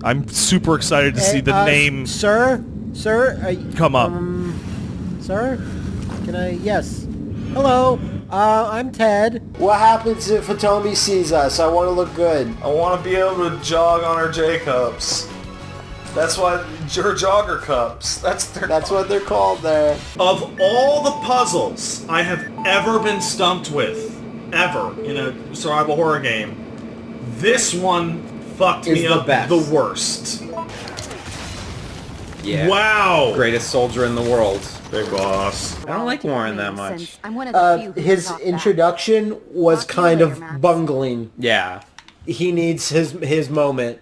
I'm super excited to see the name. Sir? Come up. Sir? Can I? Yes. Hello. I'm Ted. What happens if Hitomi sees us? I want to look good. I want to be able to jog on her J-cups. That's why her jogger cups. That's what they're called there. Of all the puzzles I have ever been stumped with, ever, in a survival horror game, this one fucked me up the worst. Yeah. Wow. Greatest soldier in the world. Big boss. I don't like Warren that much. I'm one of the few His introduction was kind of bungling. Yeah. He needs his moment.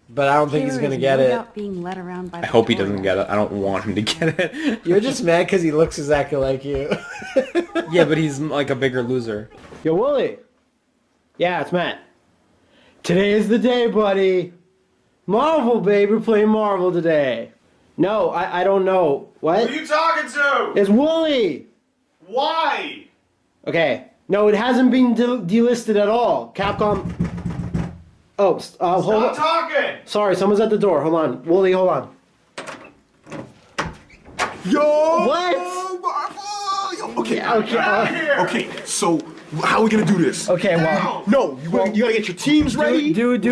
But I don't think he's gonna get it. I hope he doesn't get it. I don't want him to get it. You're just mad because he looks exactly like you. Yeah, but he's like a bigger loser. Yo, Wooly. Yeah, it's Matt. Today is the day, buddy. Marvel, baby. We're playing Marvel today. No, I don't know. What? Who are you talking to? It's Wooly. Why? Okay. No, it hasn't been delisted at all. Capcom... Oh, hold on. Stop talking! Sorry, someone's at the door. Hold on. Wooly, hold on. Yo! What? Marvel! Okay, Okay, so how are we gonna do this? Okay, well... No, you gotta get your teams ready. Dude,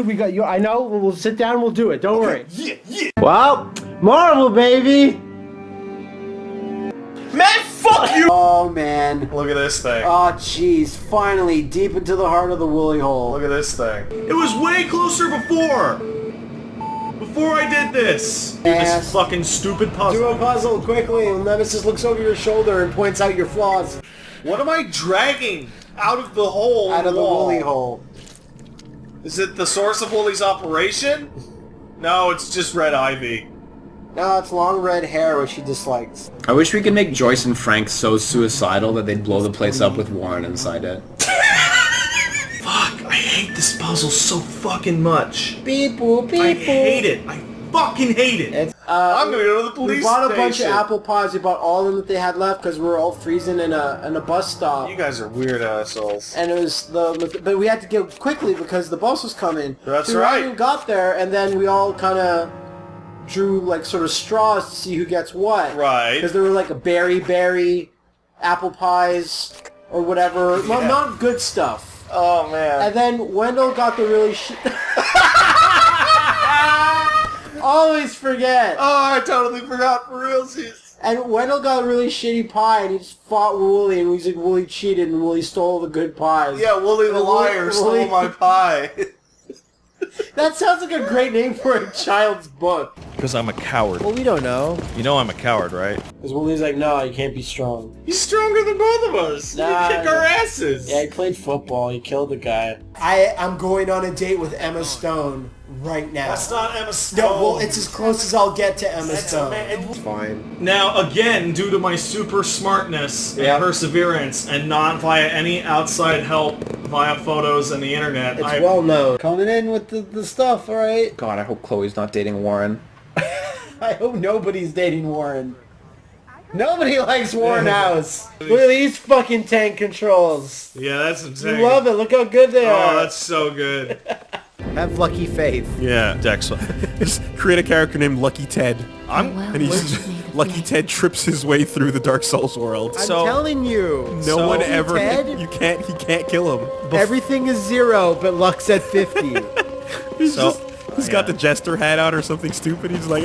we got you. I know. We'll sit down. We'll do it. Don't worry. Yeah. Well, Marvel, baby. Man, fuck you! Oh man. Look at this thing. Oh jeez. Finally, deep into the heart of the woolly hole. Look at this thing. It was way closer before. Before I did this. This fucking stupid puzzle. Do a puzzle quickly, and Nemesis looks over your shoulder and points out your flaws. What am I dragging out of the hole? Out of the woolly hole. Is it the source of Wooly's operation? No, it's just red ivy. No, it's long red hair, which she dislikes. I wish we could make Joyce and Frank so suicidal that they'd blow the place up with Warren inside it. Fuck, I hate this puzzle so fucking much. Beep boop, beep boop. I hate it. I fucking hate it. I'm gonna go to the police We bought a bunch of station. apple pies. We bought all of them that they had left because we were all freezing in a bus stop. You guys are weird assholes. And it was but we had to go quickly because the bus was coming. That's so right. We got there, and then we all kind of drew like sort of straws to see who gets what. Right. Because there were like a berry, apple pies, or whatever. Yeah. Well, not good stuff. Oh man. And then Wendell got the really shit. Always forget. Oh, I totally forgot for realsies. And Wendell got a really shitty pie, and he just fought Wooly, and he's like, Wooly cheated, and Wooly stole the good pies. Yeah, Wooly the liar stole my pie. That sounds like a great name for a child's book. Because I'm a coward. Well, we don't know. You know I'm a coward, right? Because Wooly's like, no, you can't be strong. He's stronger than both of us. Nah, you kick our asses. Yeah, he played football. He killed the guy. I'm going on a date with Emma Stone right now. That's not Emma Stone. No, well, it's as close as I'll get to Emma Stone. It's fine. Now, again, due to my super smartness and perseverance, and not via any outside help via photos and the internet, It's well known. Coming in with the stuff, all right? God, I hope Chloe's not dating Warren. I hope nobody's dating Warren. Nobody likes Warren House. Look at these fucking tank controls. Yeah, that's insane. You love it. Look how good they are. Oh, that's so good. Have lucky faith. Yeah, Dex. Just create a character named Lucky Ted. And Lucky Ted trips his way through the Dark Souls world. I'm telling you. No one ever. Ted? He can't kill him. Everything is 0, but luck's at 50. He's got the jester hat on or something stupid. He's like,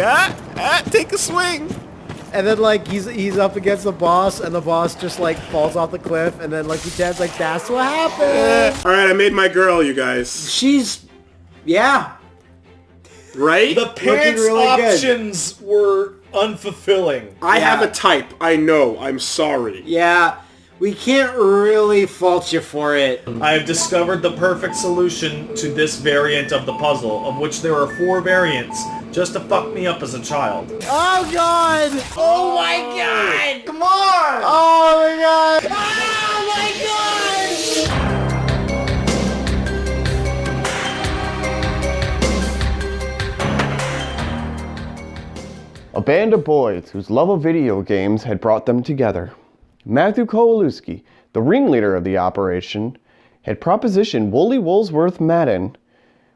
take a swing. And then like he's up against the boss, and the boss just like falls off the cliff, and then Lucky Ted's like, that's what happened. All right, I made my girl, you guys. She's, yeah. Right? The pants really options were unfulfilling. I have a type. I know. I'm sorry. Yeah. We can't really fault you for it. I have discovered the perfect solution to this variant of the puzzle, of which there are 4 variants, just to fuck me up as a child. Oh god! Oh my god! Come on! Oh my god! Oh my god! A band of boys whose love of video games had brought them together. Matthew Kowalewski, the ringleader of the operation, had propositioned Wooly Woolsworth Madden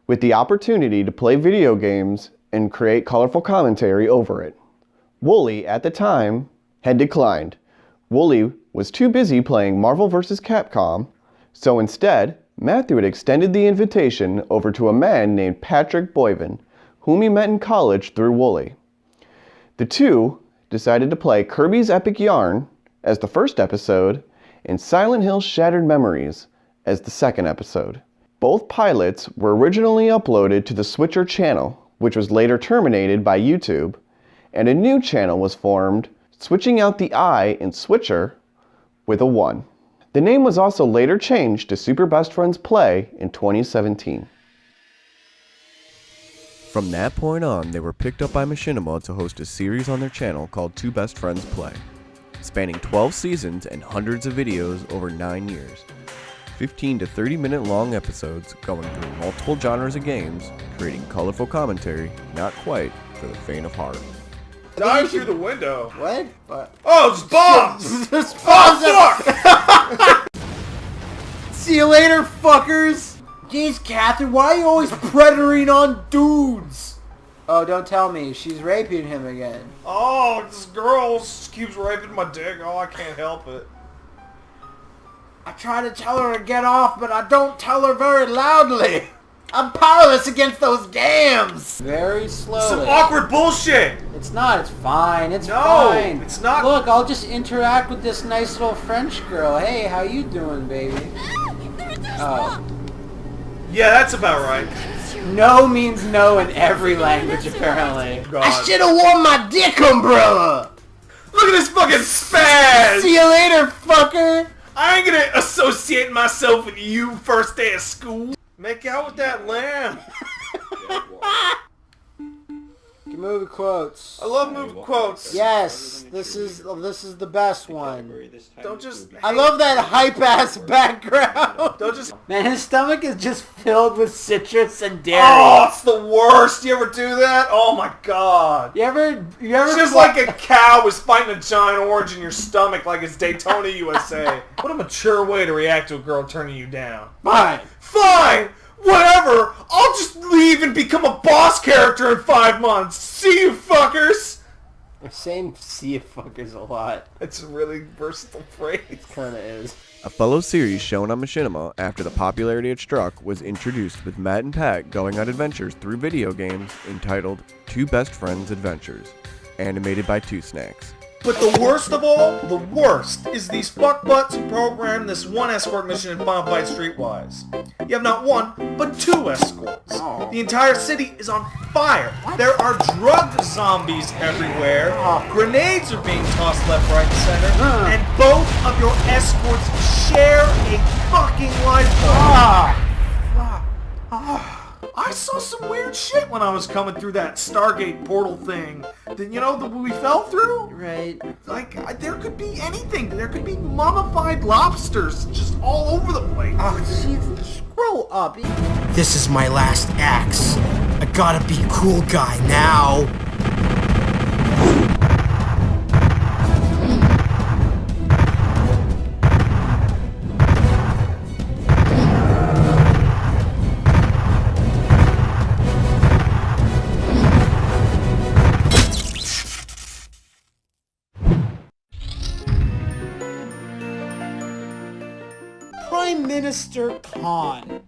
with the opportunity to play video games and create colorful commentary over it. Wooly, at the time, had declined. Wooly was too busy playing Marvel vs. Capcom, so instead, Matthew had extended the invitation over to a man named Patrick Boyven, whom he met in college through Wooly. The two decided to play Kirby's Epic Yarn as the first episode and Silent Hill Shattered Memories as the second episode. Both pilots were originally uploaded to the Switcher channel, which was later terminated by YouTube, and a new channel was formed, switching out the I in Switcher with a 1. The name was also later changed to Super Best Friends Play in 2017. From that point on, they were picked up by Machinima to host a series on their channel called Two Best Friends Play, spanning 12 seasons and hundreds of videos over 9 years. 15 to 30 minute long episodes going through multiple genres of games, creating colorful commentary not quite for the faint of heart. Dive through the window. What? Oh, it's bombs! Just Oh, fuck! See you later, fuckers! Jeez, Catherine, why are you always predating on dudes? Oh, don't tell me. She's raping him again. Oh, this girl keeps raping my dick. Oh, I can't help it. I try to tell her to get off, but I don't tell her very loudly. I'm powerless against those gams! Very slowly. Some awkward bullshit! It's not. It's fine. It's No, fine. it's not. Look, I'll just interact with this nice little French girl. Hey, how you doing, baby? Oh. Yeah, that's about right. No means no in every language, apparently. God. I should have worn my dick umbrella! Look at this fucking spaz! See you later, fucker! I ain't gonna associate myself with you first day of school. Make out with that lamb. Movie quotes. I love movie quotes. Yes, this is the best one. Don't just... I love that hype-ass background. Don't just... Man, his stomach is just filled with citrus and dairy. Oh, it's the worst. You ever do that? Oh my god. You ever It's just like a cow is fighting a giant orange in your stomach like it's Daytona, USA. What a mature way to react to a girl turning you down. Fine. Fine! Whatever! I'll just leave and become a boss character in 5 months. See you, fuckers! I'm saying see you fuckers a lot. It's a really versatile phrase. Kinda is. A fellow series shown on Machinima after the popularity it struck was introduced with Matt and Pat going on adventures through video games entitled Two Best Friends Adventures, animated by Two Snacks. But the worst of all, the worst, is these fuckbutts who programmed this one escort mission in Final Fight Streetwise. You have not one, but 2 escorts. Oh. The entire city is on fire. There are drug zombies everywhere. Grenades are being tossed left, right, and center. And both of your escorts share a fucking lifeline. I saw some weird shit when I was coming through that Stargate portal thing. That, you know, that we fell through? Right. Like, there could be anything. There could be mummified lobsters just all over the place. Oh, jeez. Scroll up. This is my last axe. I gotta be cool guy now. Prime Minister Khan.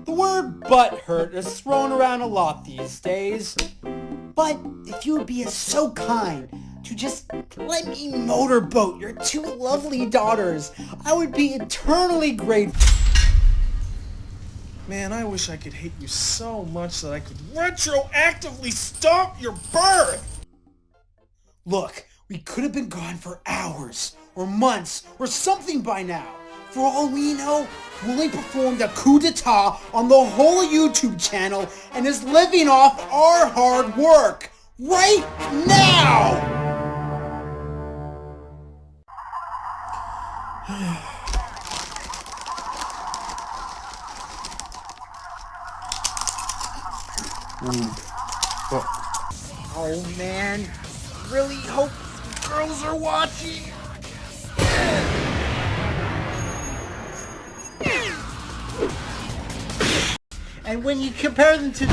The word butthurt is thrown around a lot these days. But if you would be so kind to just let me motorboat your 2 lovely daughters, I would be eternally grateful. Man, I wish I could hate you so much that I could retroactively stop your birth! Look, we could have been gone for hours, or months, or something by now. For all we know, Wooly performed a coup d'etat on the whole YouTube channel and is living off our hard work. Right now! Oh man, really hope girls are watching. And when you compare them to...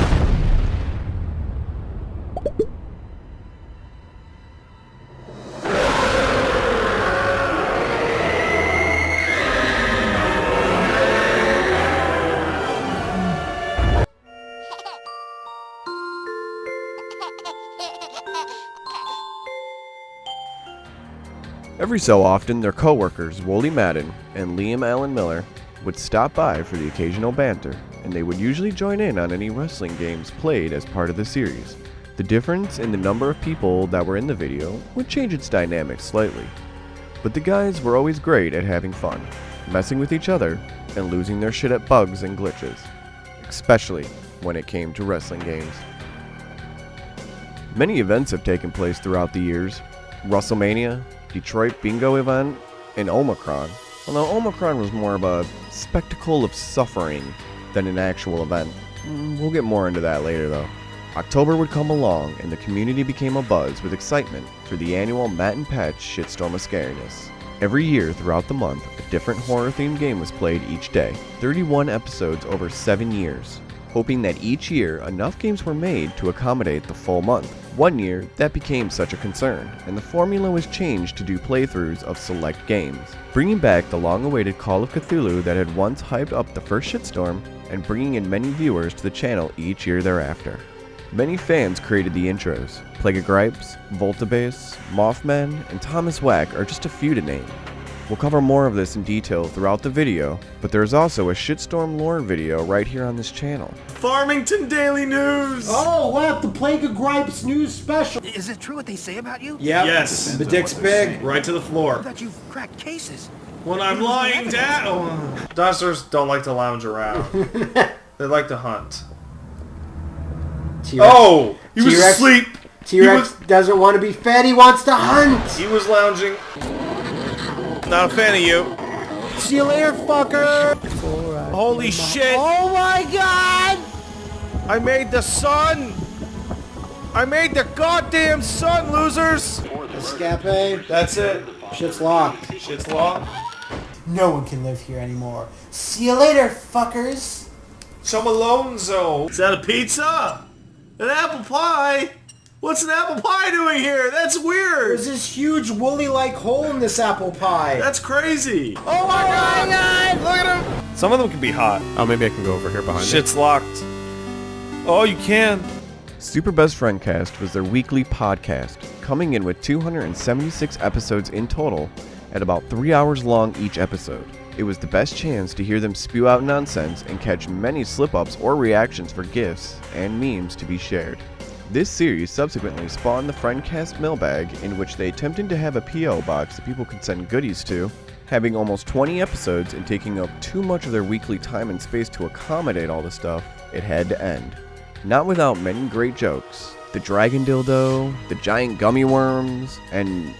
Every so often, their co-workers, Wooly Madden and Liam Allen Miller, would stop by for the occasional banter, and they would usually join in on any wrestling games played as part of the series. The difference in the number of people that were in the video would change its dynamics slightly, but the guys were always great at having fun, messing with each other, and losing their shit at bugs and glitches, especially when it came to wrestling games. Many events have taken place throughout the years. WrestleMania, Detroit Bingo event, and Omicron. Although Omicron was more of a spectacle of suffering than an actual event. We'll get more into that later though. October would come along and the community became abuzz with excitement for the annual Matt and Pat's Shitstorm of Scariness. Every year throughout the month, a different horror-themed game was played each day. 31 episodes over 7 years, hoping that each year enough games were made to accommodate the full month. One year, that became such a concern, and the formula was changed to do playthroughs of select games, bringing back the long-awaited Call of Cthulhu that had once hyped up the first Shitstorm, and bringing in many viewers to the channel each year thereafter. Many fans created the intros. Plague of Gripes, Voltabase, Mothman, and Thomas Wack are just a few to name. We'll cover more of this in detail throughout the video, but there's also a Shitstorm lore video right here on this channel. Farmington Daily News! Oh, what? The Plague of Gripes news special. Is it true what they say about you? Yep. Yes. The dick's big. Right to the floor. I thought you've cracked cases. When I'm lying down... Dinosaurs don't like to lounge around. They like to hunt. T-Rex. Oh! He was T-Rex. asleep! T-Rex doesn't want to be fed, he wants to hunt! He was lounging. Not a fan of you. See you later, fucker! Holy shit! Oh my god! I made the sun! I made the goddamn sun, losers! Escape. That's it. Shit's locked. Shit's locked. No one can live here anymore. See you later, fuckers. Some Alonzo. Is that a pizza? An apple pie? What's an apple pie doing here? That's weird. There's this huge woolly-like hole in this apple pie. That's crazy. Oh my god! Look at him! Some of them can be hot. Oh, maybe I can go over here behind Shit's locked. Oh, you can. Super Best Friend Cast was their weekly podcast, coming in with 276 episodes in total, at about 3 hours long each episode. It was the best chance to hear them spew out nonsense and catch many slip-ups or reactions for GIFs and memes to be shared. This series subsequently spawned the Friendcast Mailbag, in which they attempted to have a P.O. box that people could send goodies to. Having almost 20 episodes and taking up too much of their weekly time and space to accommodate all the stuff, it had to end. Not without many great jokes. The dragon dildo, the giant gummy worms, and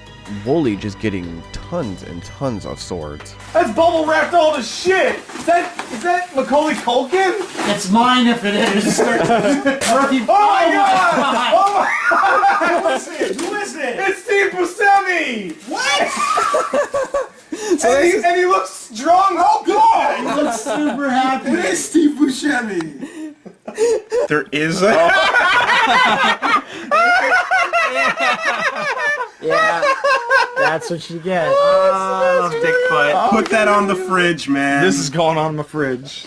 Wooly just getting tons and tons of swords. That's bubble wrapped all the shit. Is that Macaulay Culkin? It's mine if it is. Oh my god! Oh my god! Who is it? It's Steve Buscemi! What? and he looks drunk. Oh god! He looks super happy. It is Steve Buscemi. There is a... Yeah, that's what you get. Dick butt. Put that on the fridge, man. This is going on my fridge.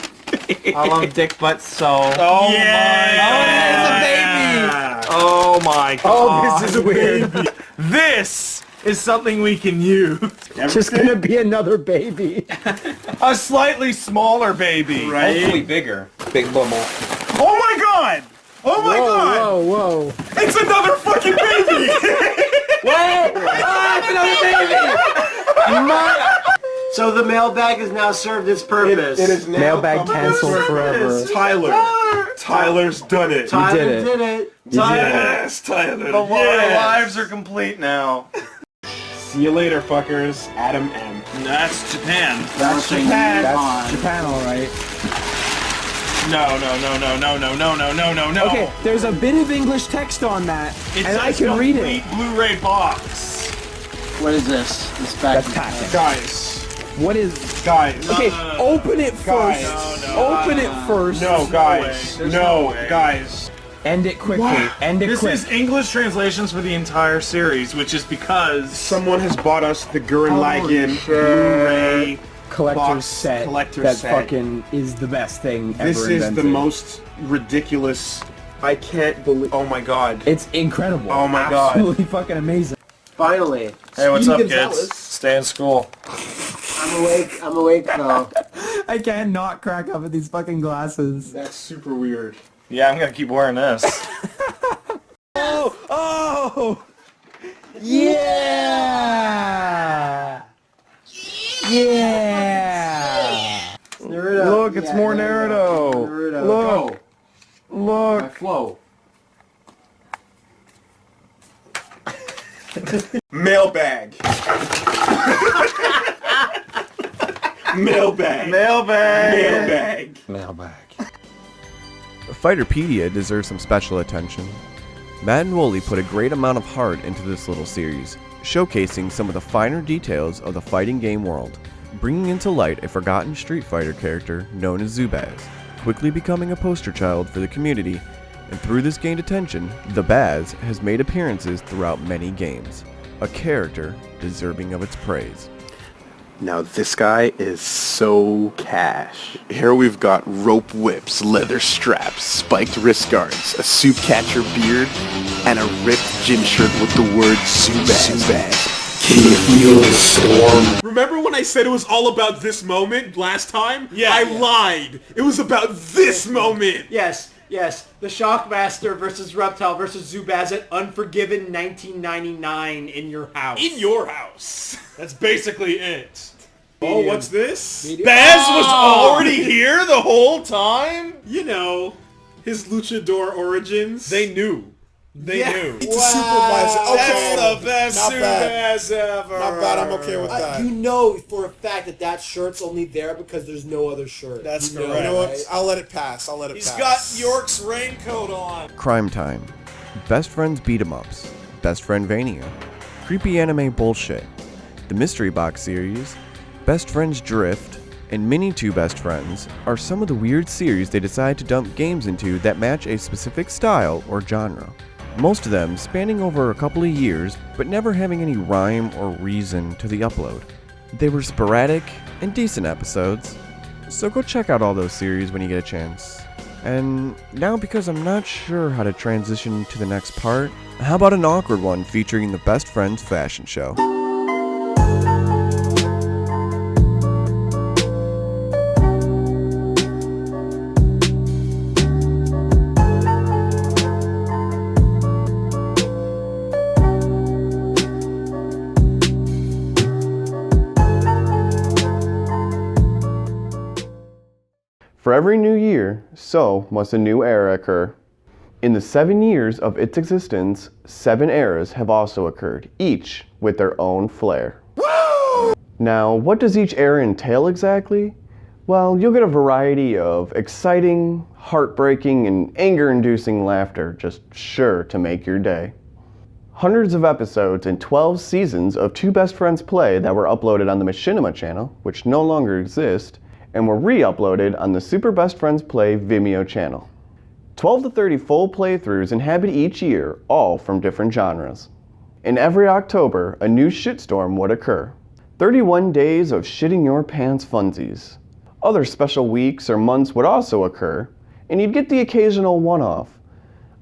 I love dick butt so. Oh Yeah. my god! Oh my god! Oh, this is weird. This is something we can use. Just gonna be another baby. A slightly smaller baby. Right? Hopefully bigger. Big bubble. Oh my god! Oh my god! Whoa, whoa. It's another fucking baby! Ah, it's another baby! So the mailbag has now served its purpose. It is now mailbag canceled forever. Tyler's done it. Tyler did it. Yes, Tyler. Our lives are complete now. See you later, fuckers. Adam M. That's Japan. That's Japan. That's Japan, all right. No. Okay, there's a bit of English text on that, It's and I can read it. Blu-ray box. What is this? This back. That's tactics. Guys, What is... Guys. Okay, open it first. Open it first. No, guys. No, guys. End it quickly. End it quick. This is English translations for the entire series, which is because someone has bought us the Gurren Lagann Blu-ray collector's set that fucking is the best thing ever invented. This is the most ridiculous... I can't believe... Oh my god. It's incredible. Oh my god. Absolutely fucking amazing. Finally. Hey, what's up, Gonzalez. kids? Stay in school. I'm awake though. I can't not crack up at these fucking glasses. That's super weird. Yeah, I'm gonna keep wearing this. Oh! Yeah! Yeah! Naruto. Look, it's more Naruto. Look. Look. My flow. Mailbag. Mailbag. Mailbag. Mailbag. Fighterpedia deserves some special attention. Matt and Wooly put a great amount of heart into this little series, showcasing some of the finer details of the fighting game world, bringing into light a forgotten Street Fighter character known as Zubaz, quickly becoming a poster child for the community, and through this gained attention, the Baz has made appearances throughout many games, a character deserving of its praise. Now this guy is so cash. Here we've got rope whips, leather straps, spiked wrist guards, a soup catcher beard, and a ripped gym shirt with the word Zubaz. Can you feel the storm? Remember when I said it was all about this moment last time? Yeah. I lied. It was about this moment. Yes. The Shockmaster versus Reptile versus Zubaz at Unforgiven 1999 in your house. In your house. That's basically it. Oh, what's this? Baz was already here the whole time? You know, his luchador origins. They knew. They knew. It's a supervisor. Okay. That's the best Not bad. Zubaz ever. Not bad, I'm okay with that. You know for a fact that that shirt's only there because there's no other shirt. That's correct. You know what? I'll let it pass. He's got York's raincoat on. Crime Time, Best Friends Beat 'em Ups, Best Friend Vania, Creepy Anime Bullshit, the Mystery Box series, Best Friends Drift, and Mini 2 Best Friends are some of the weird series they decide to dump games into that match a specific style or genre. Most of them spanning over a couple of years, but never having any rhyme or reason to the upload. They were sporadic and decent episodes, so go check out all those series when you get a chance. And now, because I'm not sure how to transition to the next part, how about an awkward one featuring the Best Friends fashion show? For every new year, so must a new era occur. In the 7 years of its existence, 7 eras have also occurred, each with their own flair. Woo! Now, what does each era entail exactly? Well, you'll get a variety of exciting, heartbreaking, and anger-inducing laughter, just sure to make your day. Hundreds of episodes and 12 seasons of Two Best Friends Play that were uploaded on the Machinima channel, which no longer exist, and were re-uploaded on the Super Best Friends Play Vimeo channel. 12 to 30 full playthroughs inhabit each year, all from different genres. In every October, a new shitstorm would occur. 31 days of shitting your pants funsies. Other special weeks or months would also occur, and you'd get the occasional one-off,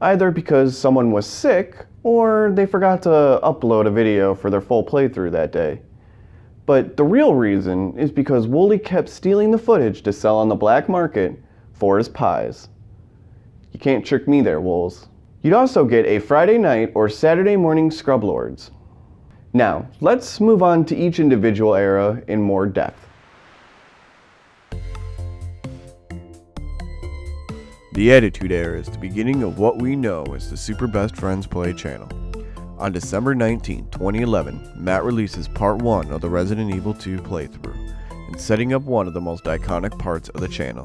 either because someone was sick or they forgot to upload a video for their full playthrough that day. But the real reason is because Wooly kept stealing the footage to sell on the black market for his pies. You can't trick me there, Wools. You'd also get a Friday night or Saturday morning Scrub Lords. Now, let's move on to each individual era in more depth. The Attitude Era is the beginning of what we know as the Super Best Friends Play channel. On December 19, 2011, Matt releases Part 1 of the Resident Evil 2 playthrough, and setting up one of the most iconic parts of the channel,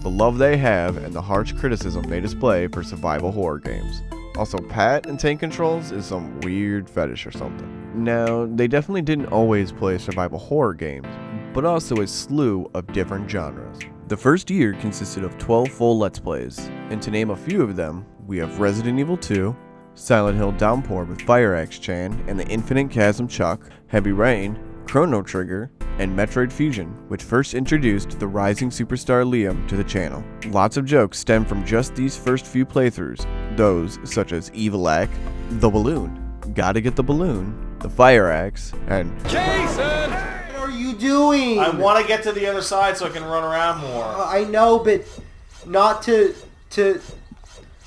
the love they have and the harsh criticism they display for survival horror games. Also, Pat and tank controls is some weird fetish or something. Now, they definitely didn't always play survival horror games, but also a slew of different genres. The first year consisted of 12 full Let's Plays, and to name a few of them, we have Resident Evil 2, Silent Hill Downpour with Fire Axe Chan and the Infinite Chasm Chuck, Heavy Rain, Chrono Trigger, and Metroid Fusion, which first introduced the rising superstar Liam to the channel. Lots of jokes stem from just these first few playthroughs, those such as Evil-Ack, the balloon, gotta get the balloon, the fire axe, and Jason! What are you doing? I want to get to the other side so I can run around more. I know, but not to...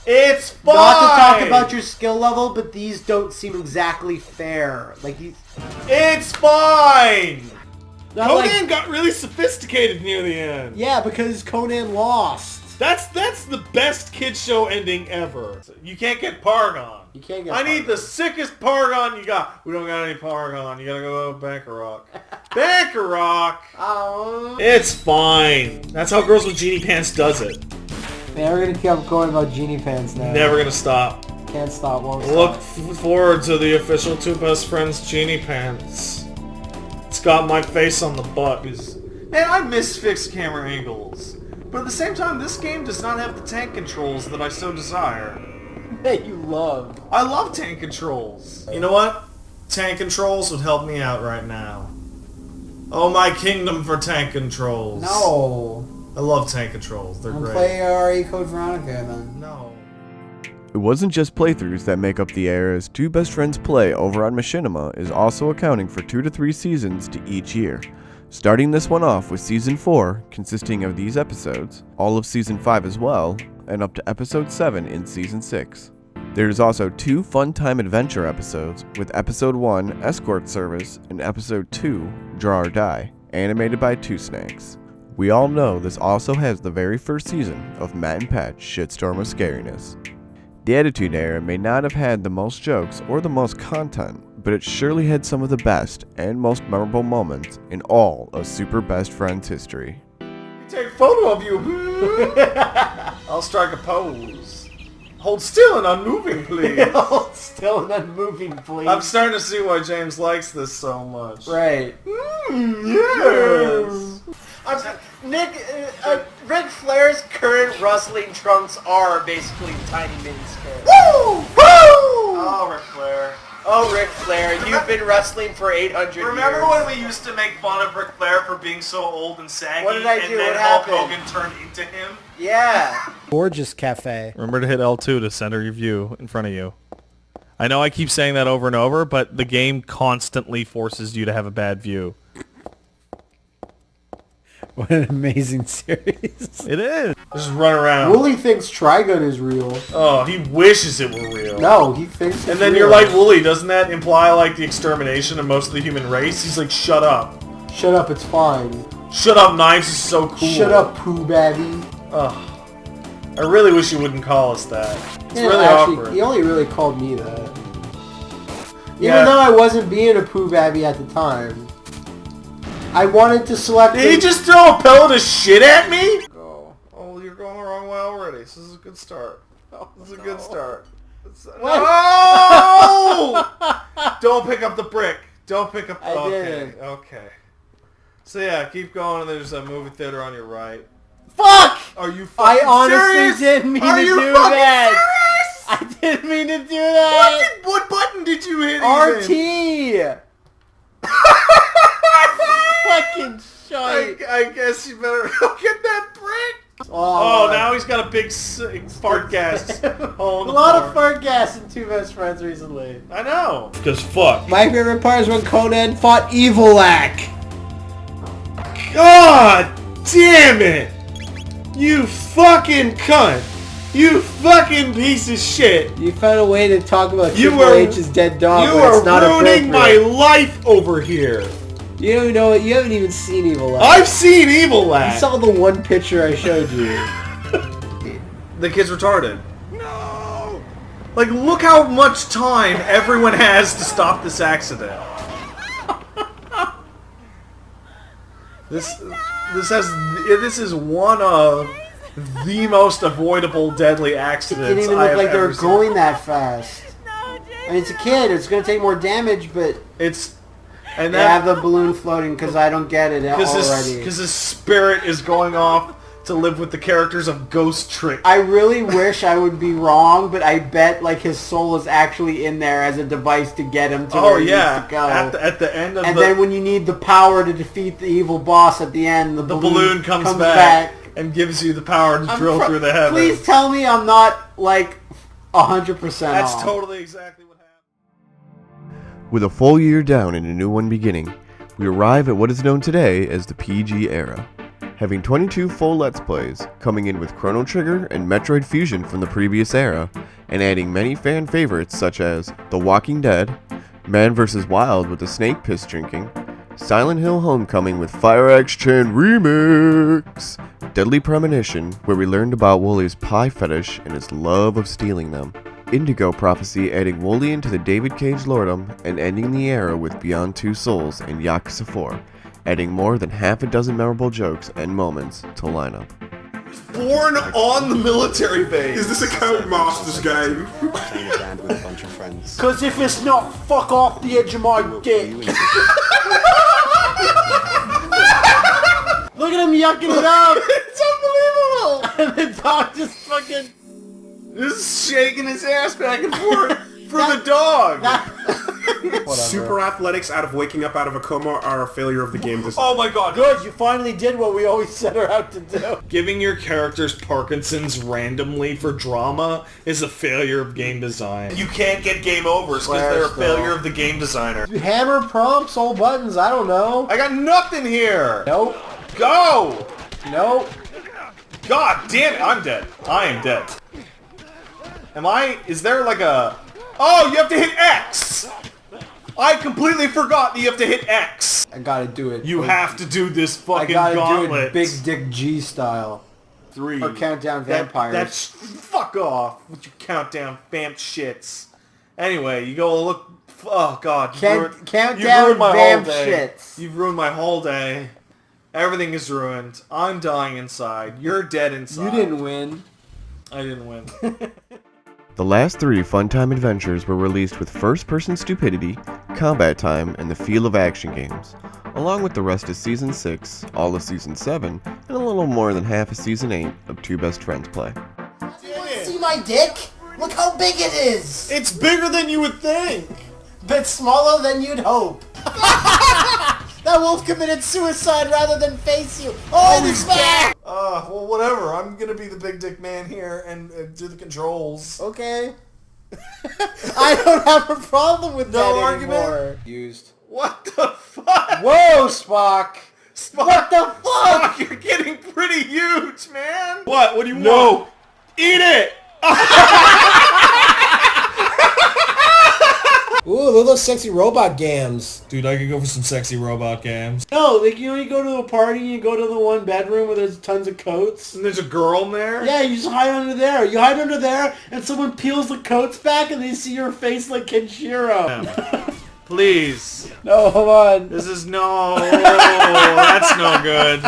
It's fine! Not to talk about your skill level, but these don't seem exactly fair. Like these... It's fine! Conan got really sophisticated near the end. Yeah, because Conan lost. That's the best kid show ending ever. You can't get Paragon. You can't get I need the sickest Paragon you got. We don't got any Paragon. You gotta go to Bankarock. Bankarock! Oh. It's fine. That's how Girls with Genie Pants does it. Man, we're gonna keep going about Genie Pants now. Never gonna stop. Can't stop, won't stop. Look forward to the official Two Best Friends Genie Pants. It's got my face on the butt. Man, I miss fixed camera angles. But at the same time, this game does not have the tank controls that I so desire. That you love. I love tank controls. You know what? Tank controls would help me out right now. Oh my kingdom for tank controls. No. I love tank controls. They're great. Play RE Code Veronica then. No. It wasn't just playthroughs that make up the air, as Two Best Friends Play over on Machinima is also accounting for 2 to 3 seasons to each year. Starting this one off with Season 4, consisting of these episodes, all of Season 5 as well, and up to Episode 7 in Season 6. There's also 2 fun time adventure episodes, with Episode 1, Escort Service, and Episode 2, Draw or Die, animated by Two Snakes. We all know this also has the very first season of Matt and Pat's Shitstorm of Scariness. The Attitude Era may not have had the most jokes or the most content, but it surely had some of the best and most memorable moments in all of Super Best Friends history. Take a photo of you. I'll strike a pose. Hold still and unmoving, please. Hold still and unmoving, please. I'm starting to see why James likes this so much. Right. Yes. Nick, Ric Flair's current wrestling trunks are basically tiny miniskirts. Woo! Woo! Oh, Ric Flair. Oh, Ric Flair, you've been wrestling for 800 years. Remember when we used to make fun of Ric Flair for being so old and saggy? What did I do? And then What Hulk happened? Hogan turned into him? Yeah. Gorgeous cafe. Remember to hit L2 to center your view in front of you. I know I keep saying that over and over, but the game constantly forces you to have a bad view. What an amazing series. It is. Just run around. Wooly thinks Trigun is real. Oh, he wishes it were real. No, he thinks it's And then real. you're like, Wooly, doesn't that imply like the extermination of most of the human race? He's like, shut up. Shut up, it's fine. Shut up, Knives is so cool. Shut up, Pooh Babby. Ugh. I really wish you wouldn't call us that. It's Yeah, really actually, awkward. he only really called me that. Yeah. Even though I wasn't being a Pooh Babby at the time. I wanted to select... Did he just throw a pellet of shit at me? Oh, you're going the wrong way already. This is a good start. This is a good start. No! Don't pick up the brick. Don't pick up... I did. Okay. So yeah, keep going, and there's a movie theater on your right. Fuck! Are you fucking I honestly serious? didn't mean Are to you do fucking that. serious? I didn't mean to do that. What button did you hit? RT. Fucking shite. I guess you better go get that brick. Oh, now he's got a big fart gas hole in A the lot floor. of fart gas in Two Best Friends recently. I know. Because fuck. My favorite part is when Conan fought Evil-Ack. God damn it! You fucking cunt! You fucking piece of shit! You found a way to talk about You Triple are- H's dead dog, You but are it's not ruining my appropriate. life over here! You don't know it. You haven't even seen Evil-Ack. I've seen Evil You Lad! saw the one picture I showed you. The kid's retarded. No! Like, look how much time everyone has to stop this accident. This is one of the most avoidable deadly It accidents didn't even I look have like they ever were seen. going that fast. I mean, it's a kid. It's going to take more damage, but... It's And They have the balloon floating because I don't get it already. Because his spirit is going off to live with the characters of Ghost Trick. I really wish I would be wrong, but I bet like his soul is actually in there as a device to get him to where he needs to go. At the end of and then when you need the power to defeat the evil boss at the end, the balloon comes back and gives you the power to drill through the heavens. Please tell me I'm not like 100% That's off. totally exactly what happened. With a full year down and a new one beginning, we arrive at what is known today as the PG era. Having 22 full Let's Plays, coming in with Chrono Trigger and Metroid Fusion from the previous era, and adding many fan favorites such as The Walking Dead, Man vs. Wild with the snake piss drinking, Silent Hill Homecoming with Fire Axe Chan Remix, Deadly Premonition, where we learned about Wooly's pie fetish and his love of stealing them, Indigo Prophecy adding Wooly into the David Cage lordom and ending the era with Beyond Two Souls and Yakuza 4, adding more than half a dozen memorable jokes and moments to line up. Born on the military base. Is this a Codemasters game? Playing around with a bunch of friends. Because if it's not, fuck off the edge of my dick. Look at him yucking it up. It's unbelievable. And the dog just fucking... Just shaking his ass back and forth for the dog. Super athletics out of waking up out of a coma are a failure of the game design. Oh my god. Good, you finally did what we always set her out to do. Giving your characters Parkinson's randomly for drama is a failure of game design. You can't get game overs because they're a failure of the game designer. Hammer prompts, all buttons, I don't know. I got nothing here. Nope. Go. Nope. God damn it, I'm dead. I am dead. Is there like a... Oh, you have to hit X! I completely forgot that you have to hit X. I gotta do it. You have to do this fucking gauntlet. I gotta gauntlet. do it Big Dick G style. 3. Or Countdown Vampires. That's... Fuck off with your Countdown vamp shits. Anyway, you go look... Oh, God. Countdown Vamp shits. You've ruined my whole day. Everything is ruined. I'm dying inside. You're dead inside. You didn't win. I didn't win. The last 3 Funtime adventures were released with first-person stupidity, combat time, and the feel of action games, along with the rest of Season 6, all of Season 7, and a little more than half of Season 8 of Two Best Friends Play. Do you want to see my dick? Look how big it is! It's bigger than you would think! But smaller than you'd hope. That wolf committed suicide rather than face you. Oh, he's back! Well, whatever. I'm gonna be the big dick man here and do the controls. Okay. I don't have a problem with that argument? anymore. Used. What the fuck? Whoa, Spock! What the fuck? Spock, you're getting pretty huge, man! What? What do you want? Eat it! Ooh, look at those sexy robot gams. Dude, I could go for some sexy robot games. No, like, you know, you go to a party and you go to the one bedroom where there's tons of coats. And there's a girl in there? Yeah, you just hide under there. You hide under there and someone peels the coats back and they see your face like Kenshiro. Please. No, hold on. This is no. That's no good.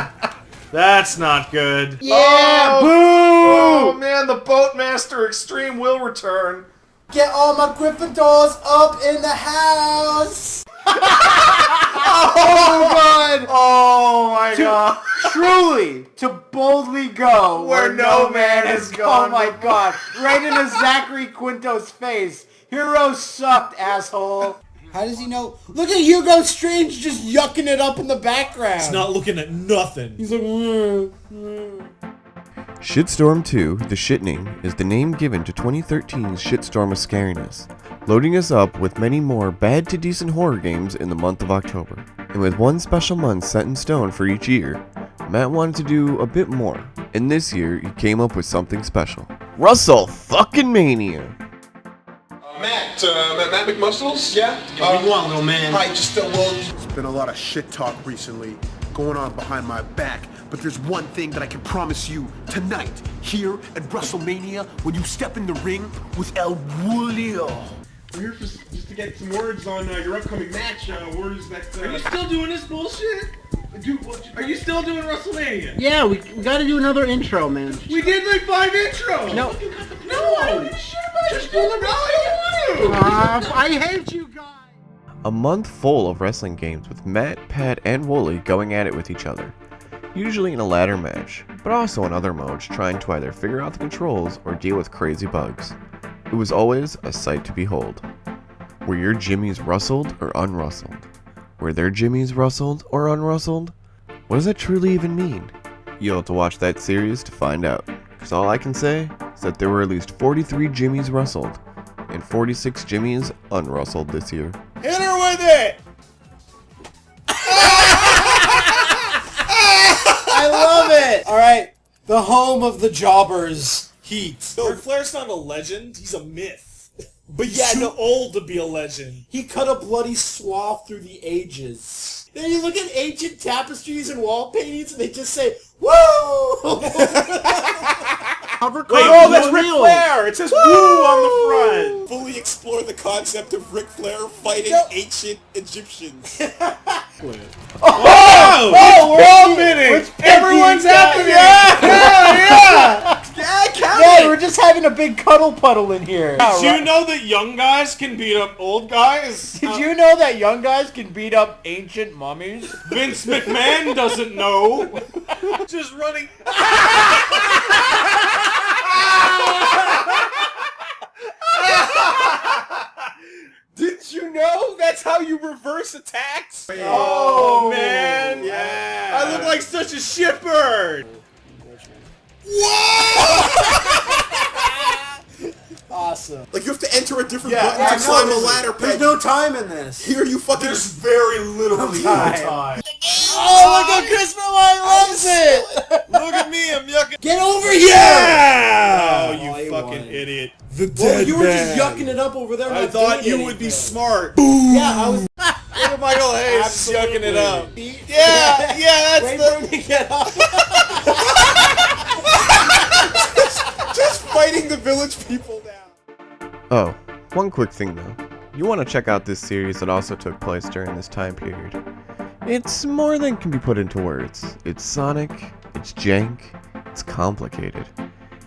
That's not good. Yeah, boo! Oh man, the Boatmaster Extreme will return. Get all my Gryffindors up in the house! Oh, God! Oh, my God. Truly, to boldly go where no man has gone. Oh, my God. Right into Zachary Quinto's face. Hero sucked, asshole. How does he know? Look at Hugo Strange just yucking it up in the background. He's not looking at nothing. He's like, Shitstorm 2, The Shitning, is the name given to 2013's shitstorm of scariness, loading us up with many more bad to decent horror games in the month of October. And with one special month set in stone for each year, Matt wanted to do a bit more, and this year he came up with something special. Russell fucking Mania! Matt McMuscles? yeah? Give me one, little man. Hi, just There's been a lot of shit talk recently going on behind my back, but there's one thing that I can promise you tonight, here at WrestleMania, when you step in the ring with El Julio. We're here just to get some words on your upcoming match. Words that... Are you still doing this bullshit? Dude, Are you still doing WrestleMania? Yeah, we gotta do another intro, man. We did like 5 intros! No. No! Shit about just do the rally you want to! I hate you guys! A month full of wrestling games with Matt, Pat, and Wooly going at it with each other. Usually in a ladder match, but also in other modes trying to either figure out the controls or deal with crazy bugs. It was always a sight to behold. Were your jimmies rustled or unrustled? Were their jimmies rustled or unrustled? What does that truly even mean? You'll have to watch that series to find out, because all I can say is that there were at least 43 jimmies rustled and 46 jimmies unrustled this year. Hit her with it! I love it! Alright, the home of the jobbers, Heat. Ric Flair's not a legend, he's a myth. But yeah, too old to be a legend. He cut a bloody swath through the ages. Then you look at ancient tapestries and wall paintings and they just say, woo! Wait, oh, that's Ric Flair! It says woo on the front! Fully explore the concept of Ric Flair fighting ancient Egyptians. Oh, we're all bidding! Everyone's happy! Yeah! Yeah, we're just having a big cuddle puddle in here. Did you know that young guys can beat up old guys? Did you know that young guys can beat up ancient mummies? Vince McMahon doesn't know. Just running. Did you know that's how you reverse attacks? Oh man! Yeah. I look like such a shitbird. Awesome. Like you have to enter a different button to climb a ladder. There's no time in this. Here you fucking. There's very literally no time. Oh, look at Chris Malone loves it! Look at me, I'm yucking. Get over here! Yeah! Oh, you fucking idiot. The dead you were just yucking it up over there. I thought you would be smart. Yeah, I was. Look at Michael Hayes yucking it up. Yeah, that's wait for him to get up. Just fighting the village people now. Oh, one quick thing though. You want to check out this series that also took place during this time period. It's more than can be put into words. It's Sonic, it's jank, it's complicated.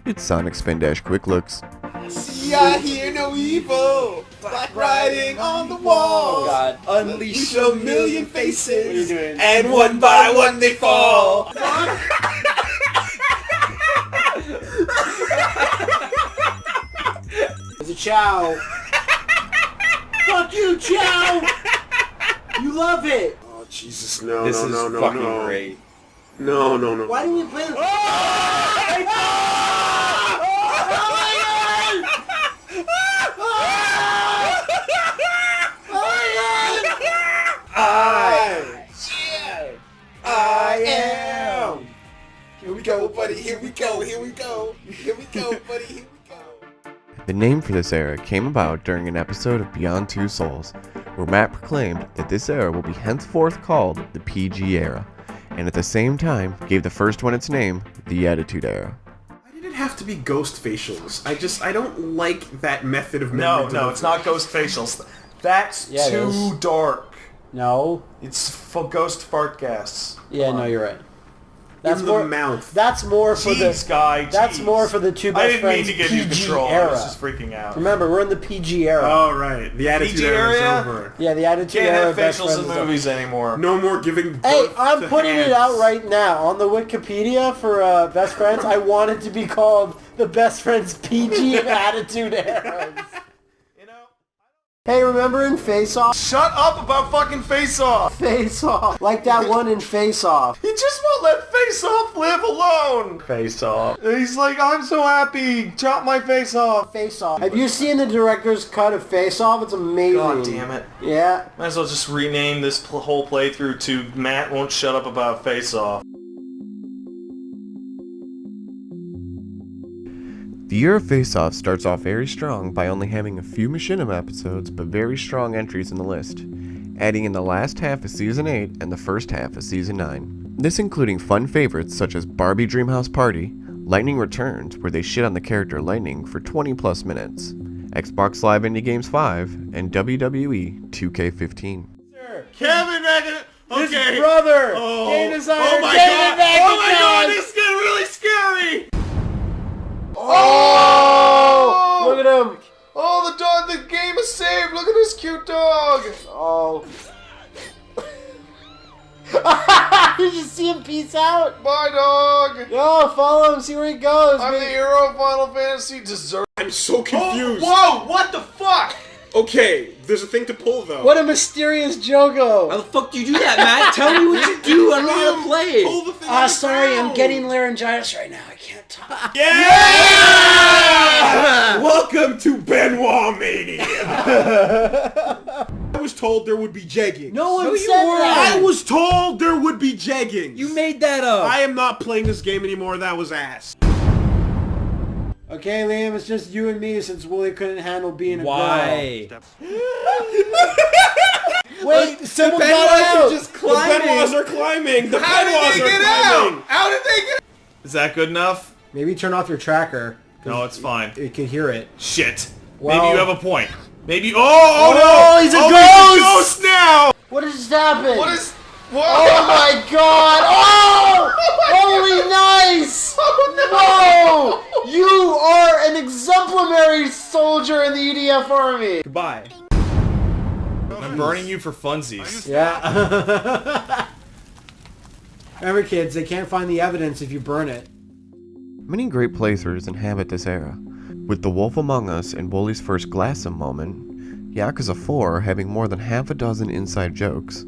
It's Sonic Spin Dash Quick Looks. See, I hear no evil. Black writing on the wall. Oh God! Unleash a million faces. What are you doing? And one by one they fall. There's a Chow. Fuck you, Chow. You love it. Oh Jesus, no, This no, is no, no, fucking no. great. No, no, no. Why do we play this? I am. Here we go, buddy. Here we go. Here we go. Here we go, buddy. Here we go. The name for this era came about during an episode of Beyond Two Souls, where Matt proclaimed that this era will be henceforth called the PG era, and at the same time gave the first one its name, the Attitude Era. Why did it have to be ghost facials? I don't like that method of memory. No, it's not ghost facials. That's too dark. No. It's ghost fart gas. Yeah, no, you're right. That's In more the mouth. That's more for Jeez, the guy. That's jeez. more for the two best I didn't friends mean to give you PG control. era. I was just freaking out. Remember, we're in the PG era. Oh, right. The Attitude PG Era is area? over. Yeah, the Attitude Can't Era. have best facials friends in is over. movies anymore. No more giving Hey, birth I'm to putting it hands. out right now on the Wikipedia for Best Friends. I want it to be called the Best Friends PG and Attitude Eras. You know? Hey, remember in Face Off? Shut up about fucking Face Off. Face Off. Like that one in Face Off. He just won't let Face Off live alone. Face Off. He's like, I'm so happy. Chop my face off. Face Off. Have you seen the director's cut of Face Off? It's amazing. God damn it. Yeah. Might as well just rename this whole playthrough to Matt Won't Shut Up About Face Off. The year of Face Off starts off very strong by only having a few Machinima episodes but very strong entries in the list, adding in the last half of Season 8 and the first half of Season 9. This including fun favorites such as Barbie Dreamhouse Party, Lightning Returns where they shit on the character Lightning for 20 plus minutes, Xbox Live Indie Games 5, and WWE 2K15. Kevin Mac. His brother. Game designer. Oh my David god. Oh my god. McIntyre. This is getting really scary. Oh! Look at him. Oh, the game is saved. look at this cute dog. Oh. You just see him peace out? Bye, dog. Yo, follow him, see where he goes. I'm the hero of Final Fantasy dessert. I'm so confused. Whoa, what the fuck? Okay, there's a thing to pull though. What a mysterious Jogo. How the fuck do you do that, Matt? Tell me what you do. I don't know how to play it. Pull the thing Sorry, I'm getting laryngitis right now. I can't talk. Yeah! Welcome to Benoit Mania. I was told there would be jegging. No one said that. I was told there would be jegging. You made that up. I am not playing this game anymore. That was ass. Okay, Liam, it's just you and me since Wooly couldn't handle being a Why? girl. Wait, someone got out. Just The climbing. Benoits are climbing. The How did Benoits they are get climbing. out? How did they get? Is that good enough? Maybe turn off your tracker. No, it's fine. It can hear it. Shit. Well- Maybe you have a point. Maybe. Oh no! He's a He's a ghost now! What has happened? What is? What? Oh my god! Oh! Holy nice! Whoa! You are an exemplary soldier in the EDF army! Goodbye. I'm burning you for funsies. Yeah. Remember kids, they can't find the evidence if you burn it. Many great playthroughs inhabit this era, with The Wolf Among Us and Wooly's first Glassum moment, Yakuza 4 having more than half a dozen inside jokes,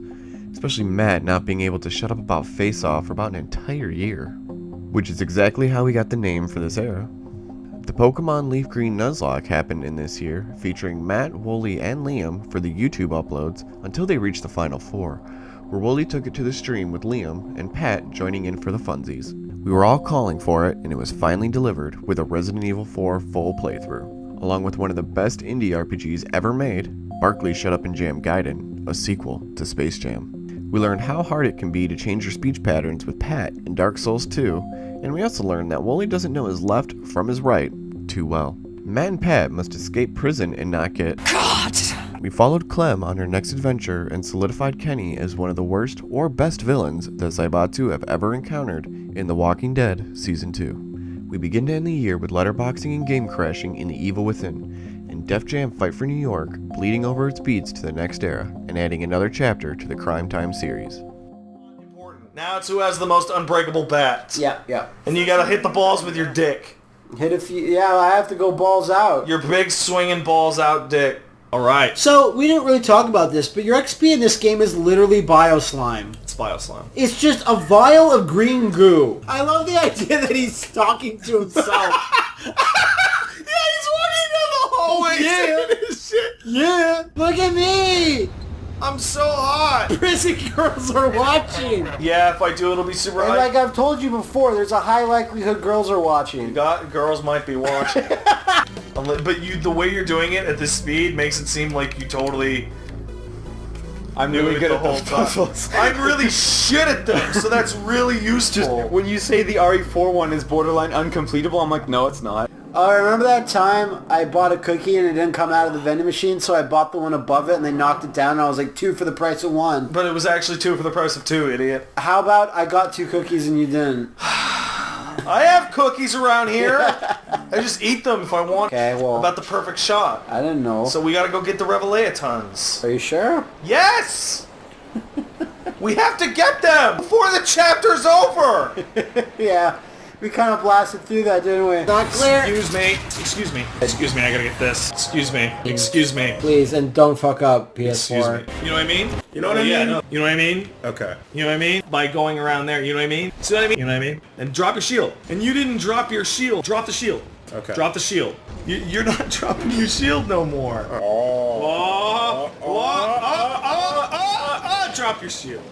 especially Matt not being able to shut up about Face Off for about an entire year, which is exactly how we got the name for this era. The Pokemon Leaf Green Nuzlocke happened in this year, featuring Matt, Wooly, and Liam for the YouTube uploads until they reached the final 4, where Wooly took it to the stream with Liam and Pat joining in for the funsies. We were all calling for it, and it was finally delivered with a Resident Evil 4 full playthrough, along with one of the best indie RPGs ever made, Barkley Shut Up and Jam Gaiden, a sequel to Space Jam. We learned how hard it can be to change your speech patterns with Pat in Dark Souls 2, and we also learned that Wooly doesn't know his left from his right too well. Matt and Pat must escape prison and not get caught. We followed Clem on her next adventure and solidified Kenny as one of the worst or best villains that Zaibatsu have ever encountered in The Walking Dead Season 2. We begin to end the year with letterboxing and game crashing in The Evil Within, and Def Jam Fight for New York bleeding over its beats to the next era and adding another chapter to the Crime Time series. Now it's who has the most unbreakable bats. Yeah. And you gotta hit the balls with your dick. Hit a few. Yeah, I have to go balls out. Your big swinging balls out dick. Alright. So, we didn't really talk about this, but your XP in this game is literally Bioslime. It's Bioslime. It's just a vial of green goo. I love the idea that he's talking to himself. Yeah, he's walking down the hallway saying his shit. Yeah, look at me. I'm so hot. Prison girls are watching. Yeah, if I do, it'll be super And high. like I've told you before, there's a high likelihood girls are watching. Girls might be watching. But the way you're doing it at this speed makes it seem like you totally... I'm really good at those time. puzzles. I'm really shit at them, so that's really useful. When you say the RE4 one is borderline uncompletable, I'm like, no, it's not. Remember that time I bought a cookie and it didn't come out of the vending machine, so I bought the one above it and they knocked it down and I was like, 2 for the price of 1. But it was actually 2 for the price of 2, idiot. How about I got 2 cookies and you didn't? I have cookies around here. I just eat them if I want. Okay, well... About the perfect shot. I didn't know. So we gotta go get the Revelations. Are you sure? Yes! We have to get them before the chapter's over! Yeah. We kind of blasted through that, didn't we? Not clear. Excuse me, I gotta get this. Excuse me. Please, and don't fuck up, PS4. Excuse me. You know what I mean? You know what I mean? Yeah, no. You know what I mean? Okay. You know what I mean? By going around there, you know what I mean? See what I mean? You know what I mean? And drop your shield. And you didn't drop your shield. Drop the shield. Okay. Drop the shield. You're not dropping your shield no more. Drop your shield.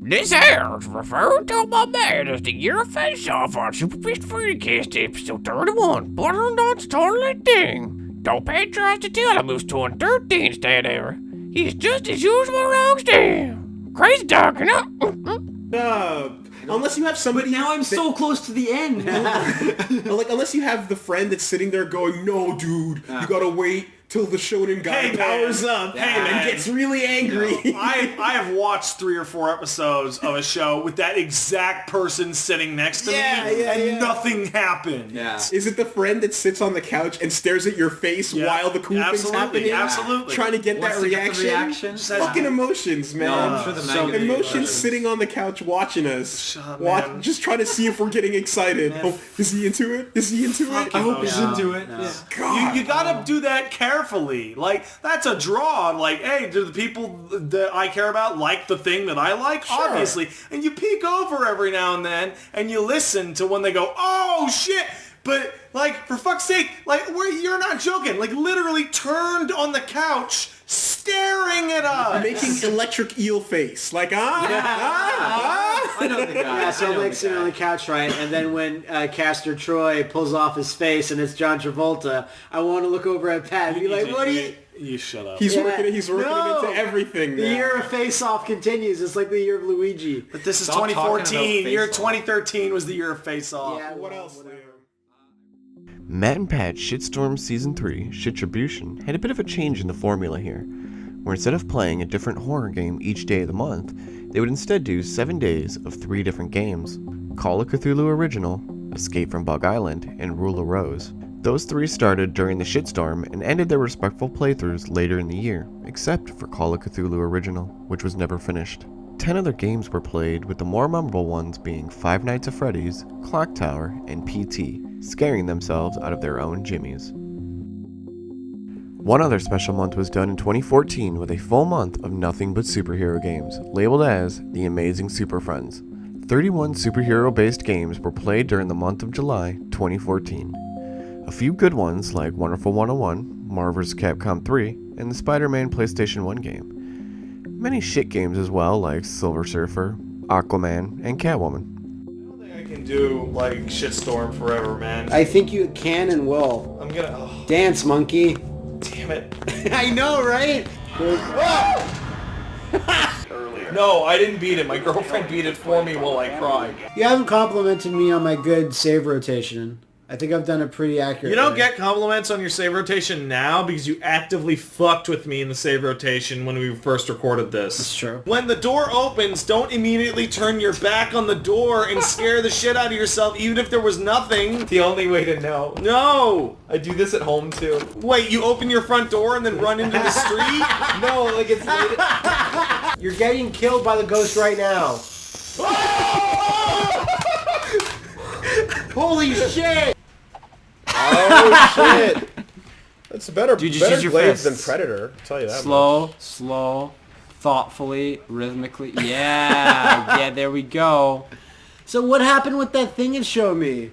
This here is referred to by man as the year of face-off on Super Beast Freecast episode 31. Butter Nuts totally ding. Don't patronize the tail moves 213 stand era. He's just as usual wrong stand. Crazy dog, you know? Unless you have somebody... Now I'm so close to the end. Like, unless you have the friend that's sitting there going, no, dude, you gotta wait till the shonen guy Hey, powers man. up Hey, and man. gets really angry. I have watched 3 or 4 episodes of a show with that exact person sitting next to me, and nothing happened. Yeah. Is it the friend that sits on the couch and stares at your face while the cool thing's happening? Absolutely. Trying to get Wants that to get reaction? the reaction? Fucking emotions, man. I'm sure the manga Emotions sitting on the couch watching us. man. Just trying to see if we're getting excited. Oh, is he into it? Is he into it? I hope he's into it. No. God. You gotta do that carefully. Like, that's a draw. Like, hey, do the people that I care about like the thing that I like? Sure. Obviously. And you peek over every now and then, and you listen to when they go, oh, shit. But, like, for fuck's sake, like, you're not joking. Like, literally turned on the couch, staring at us. Making electric eel face. Like, I know the guy. Yeah, so I'm like sitting on the couch, right? And then when Castor Troy pulls off his face and it's John Travolta, I want to look over at Pat and be like, what are you... You shut up. He's working him into everything The now. year of Face Off continues. It's like the year of Luigi. But this is Stop talking about 2014. Face Year Off. 2013 was the year of Face Off. Yeah, What else, Liam? Matt and Pat's Shitstorm Season 3, Shitribution, had a bit of a change in the formula here, where instead of playing a different horror game each day of the month, they would instead do 7 days of 3 different games: Call of Cthulhu Original, Escape from Bug Island, and Rule of Rose. Those 3 started during the Shitstorm and ended their respectful playthroughs later in the year, except for Call of Cthulhu Original, which was never finished. 10 other games were played, with the more memorable ones being Five Nights at Freddy's, Clock Tower, and PT, scaring themselves out of their own jimmies. One other special month was done in 2014 with a full month of nothing but superhero games, labeled as The Amazing Super Friends. 31 superhero-based games were played during the month of July 2014. A few good ones like Wonderful 101, Marvel vs. Capcom 3, and the Spider-Man PlayStation 1 game. Many shit games as well like Silver Surfer, Aquaman, and Catwoman. I can do, like, Shitstorm forever, man. I think you can and will. I'm gonna... Oh, Dance, monkey. damn it. I know, right? No, I didn't beat it. My girlfriend beat it for me while I cried. You haven't complimented me on my good save rotation. I think I've done it pretty accurately. You don't get compliments on your save rotation now because you actively fucked with me in the save rotation when we first recorded this. That's true. When the door opens, don't immediately turn your back on the door and scare the shit out of yourself even if there was nothing. The only way to know. No! I do this at home too. Wait, you open your front door and then run into the street? No, like it's late. You're getting killed by the ghost right now. Holy shit! Oh shit! That's better. Dude, just better use your blades fists. than Predator. I'll tell you that. Slow, thoughtfully, rhythmically. Yeah, yeah, there we go. So what happened with that thing it showed me?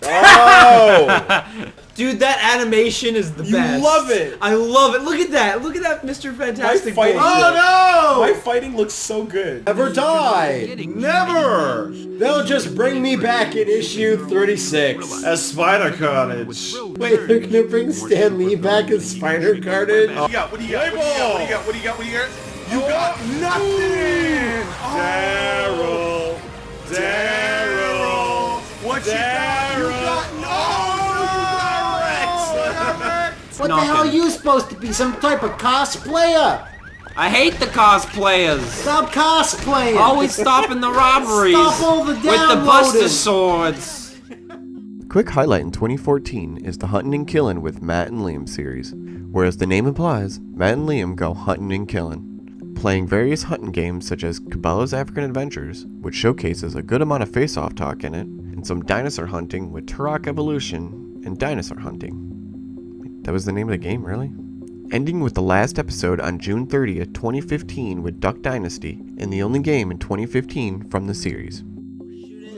Oh! Dude, that animation is the best. You love it. I love it. Look at that. Look at that, Mr. Fantastic. fighting- bullshit. Oh My no! fighting looks so good. Never die! Never! They'll just bring me back in issue 36. As Spider Carnage. Wait, they're gonna bring Stan Lee back as Spider Carnage? What do you got? What do you got? What do you got? What do you got? What do you got? What do you got? You got nothing! Daryl. Daryl. What you got? You got What the hell are you supposed to be? Some type of cosplayer? I hate the cosplayers. Stop cosplaying! Always stopping the robberies Stop all the with the Buster downloading. Swords. Quick highlight in 2014 is the Huntin' and Killin' with Matt and Liam series, where as the name implies, Matt and Liam go huntin' and killin', playing various hunting games such as Cabela's African Adventures, which showcases a good amount of face-off talk in it, and some dinosaur hunting with Turok Evolution and Dinosaur Hunting. That was the name of the game, really? Ending with the last episode on June 30th, 2015 with Duck Dynasty, and the only game in 2015 from the series.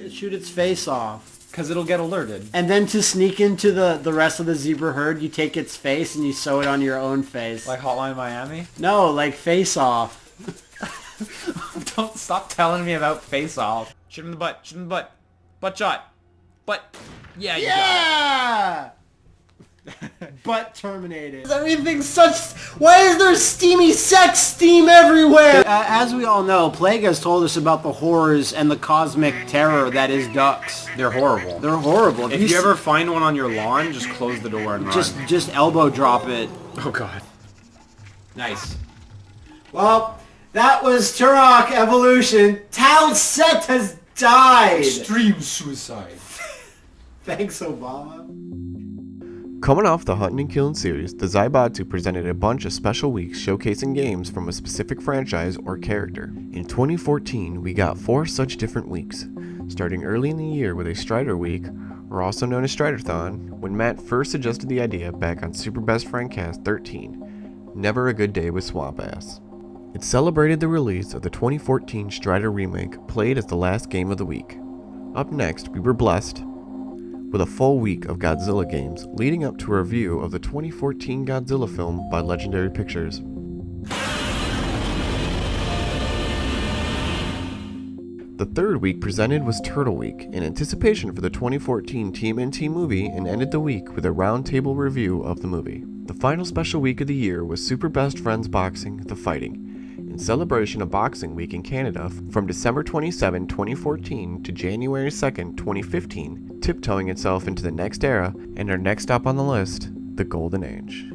Shoot its face off. Because it'll get alerted. And then to sneak into the rest of the zebra herd, you take its face and you sew it on your own face. Like Hotline Miami? No, like face off. Don't stop telling me about Face Off. Shoot him in the butt. Shoot him in the butt. Butt shot. Butt. Yeah, you got it. Yeah! Butt terminated. Everything's such... Why is there steamy sex steam everywhere? As we all know, Plague has told us about the horrors and the cosmic terror that is ducks. They're horrible. They're horrible. If you ever find one on your lawn, just close the door and run. Just elbow drop it. Oh god. Nice. Well, that was Turok Evolution. Tal Set has died. Extreme suicide. Thanks, Obama. Coming off the Hunting and Killing series, the Zaibatsu presented a bunch of special weeks showcasing games from a specific franchise or character. In 2014, we got 4 such different weeks, starting early in the year with a Strider Week, or also known as Striderthon, when Matt first suggested the idea back on Super Best Friend Cast 13, Never a Good Day with Swamp Ass. It celebrated the release of the 2014 Strider remake, played as the last game of the week. Up next, we were blessed with a full week of Godzilla games, leading up to a review of the 2014 Godzilla film by Legendary Pictures. The third week presented was Turtle Week, in anticipation for the 2014 TMNT movie, and ended the week with a roundtable review of the movie. The final special week of the year was Super Best Friends Boxing: The Fighting, in celebration of Boxing Week in Canada from December 27, 2014 to January 2, 2015, tiptoeing itself into the next era, and our next stop on the list, the Golden Age.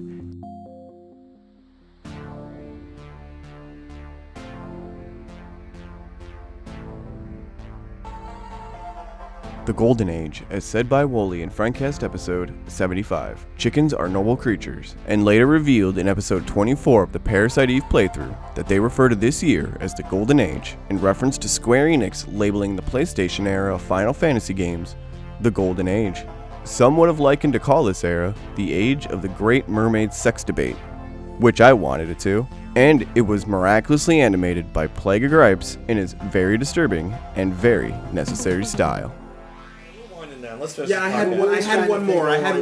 The Golden Age, as said by Wooly in Frankcast episode 75, chickens are noble creatures, and later revealed in episode 24 of the Parasite Eve playthrough that they refer to this year as the Golden Age, in reference to Square Enix labeling the PlayStation era of Final Fantasy games the Golden Age. Some would have likened to call this era the Age of the Great Mermaid sex debate, which I wanted it to, and it was miraculously animated by Plague of Gripes in his very disturbing and very necessary style. Yeah, I had one more. Okay,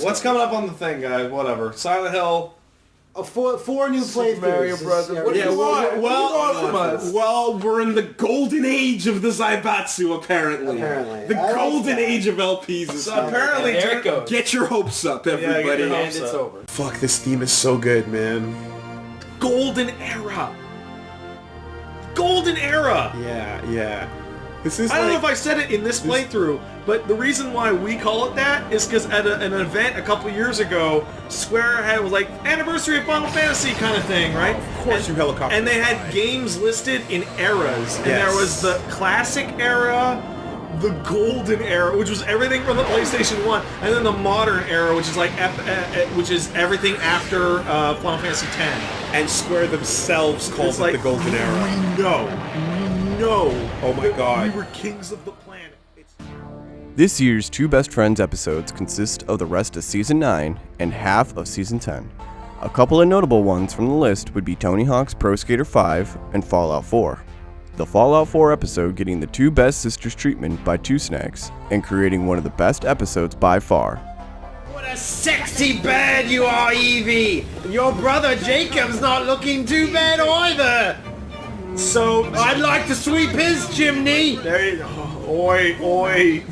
what's coming up on the thing, guys? Whatever. Silent Hill. Four new playthroughs. Mario Brothers. What do you want from us? Well, we're in the golden age of the Zaibatsu, apparently. The golden age of LPs. So apparently, there it goes. Get your hopes up, everybody. And it's over. Fuck, this theme is so good, man. Golden era. Golden era. Yeah. This is I don't know if I said it in this playthrough, but the reason why we call it that is because at an event a couple years ago, Square was like, anniversary of Final Fantasy kind of thing, right? Of course, you helicopter. And they had games listed in eras. And there was the classic era, the golden era, which was everything from the PlayStation 1, and then the modern era, which is like which is everything after Final Fantasy X. And Square themselves called it the golden era. No. Oh my god. We were kings of the planet. This year's Two Best Friends episodes consist of the rest of Season 9 and half of Season 10. A couple of notable ones from the list would be Tony Hawk's Pro Skater 5 and Fallout 4. The Fallout 4 episode getting the two best sisters treatment by Two Snacks and creating one of the best episodes by far. What a sexy bird you are, Evie! Your brother Jacob's not looking too bad either! So, I'd like to sweep his chimney! There you go. Oi.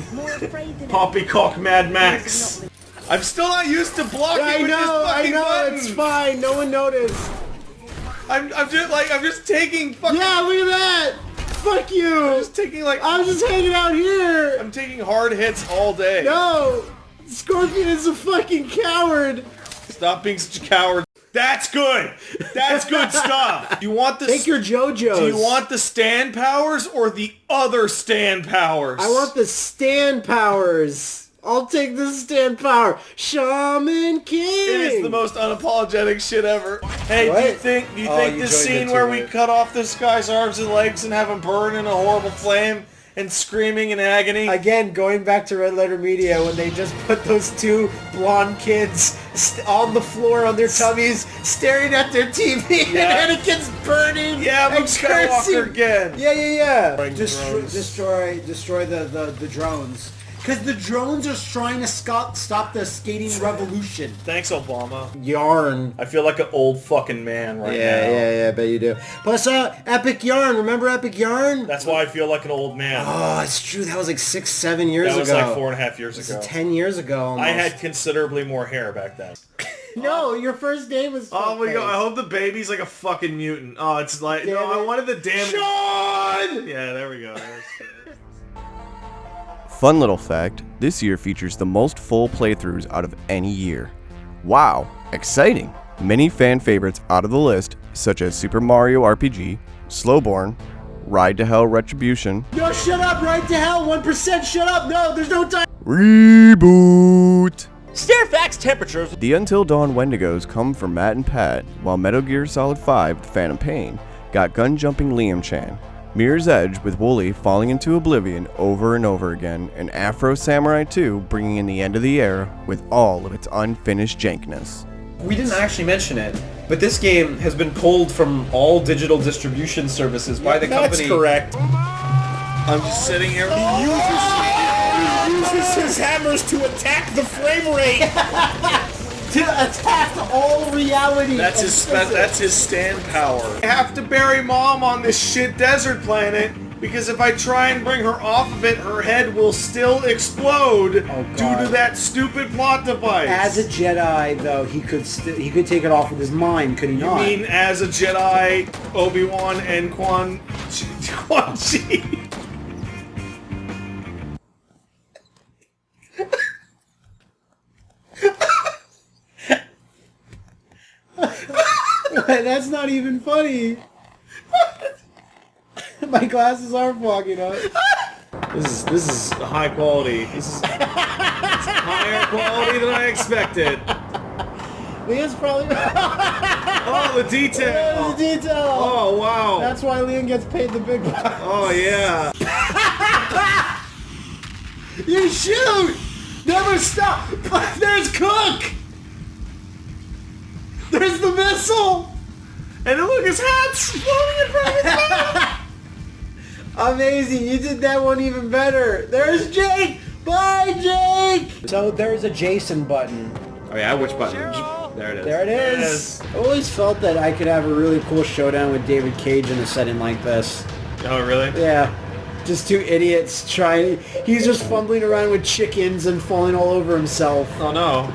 Poppycock Mad Max. I'm still not used to blocking with this fucking button. It's fine, no one noticed. I'm just taking fucking... Yeah, look at that! Fuck you! I'm just taking I'm just hanging out here! I'm taking hard hits all day. No! Scorpion is a fucking coward! Stop being such a coward. That's good. That's good stuff. You want the Take your JoJo's. Do you want the stand powers or the other stand powers? I want the stand powers. I'll take the stand power. Shaman King. It is the most unapologetic shit ever. Hey, What? do you think this scene where we cut off this guy's arms and legs and have him burn in a horrible flame and screaming in agony? Again, going back to Red Letter Media when they just put those two blonde kids on the floor on their tummies staring at their TV and Anakin's burning Luke Skywalker again. Yeah. Destroy the drones. Because the drones are trying to stop the skating revolution. Thanks, Obama. Yarn. I feel like an old fucking man right now. Yeah, I bet you do. Plus, Epic Yarn. Remember Epic Yarn? That's why I feel like an old man. Oh, it's true. That was like 6-7 years ago. That was like 4.5 years ago. 10 years ago almost. I had considerably more hair back then. No, your first day was Oh my god, I hope the baby's like a fucking mutant. Oh, it's like, no, I wanted the damn... Sean! Yeah, there we go. Fun little fact, this year features the most full playthroughs out of any year. Wow, exciting! Many fan favorites out of the list, such as Super Mario RPG, Slowborn, Ride to Hell Retribution, No, shut up! Right to hell! 1% shut up! No, there's no time! Reboot! Stairfax temperatures. The Until Dawn Wendigos come from Matt and Pat, while Metal Gear Solid 5 The Phantom Pain got gun-jumping Liam Chan, Mirror's Edge with Wooly falling into oblivion over and over again, and Afro Samurai 2 bringing in the end of the era with all of its unfinished jankness. We didn't actually mention it, but this game has been pulled from all digital distribution services by the company. That's correct. I'm just sitting here. He uses his hammers to attack the frame rate. To attack all reality. That's his stand power. I have to bury Mom on this shit desert planet because if I try and bring her off of it, her head will still explode due to that stupid plot device. As a Jedi, though, he could take it off with his mind, could he not? You mean as a Jedi, Obi-Wan and Quan Chi? That's not even funny. My glasses are fogging up. This is high quality. This is higher quality than I expected. Liam's probably... Oh, the detail. Yeah, the detail. Oh, wow. That's why Liam gets paid the big bucks. Oh, yeah. You shoot! Never stop! There's Cook! There's the missile! And look, his hat's floating in front of his mouth! Amazing, you did that one even better. There's Jake! Bye, Jake! So there's a Jason button. Oh yeah, which button? There it is. There it is. I always felt that I could have a really cool showdown with David Cage in a setting like this. Oh, really? Yeah. Just two idiots trying... He's just fumbling around with chickens and falling all over himself. Oh, no.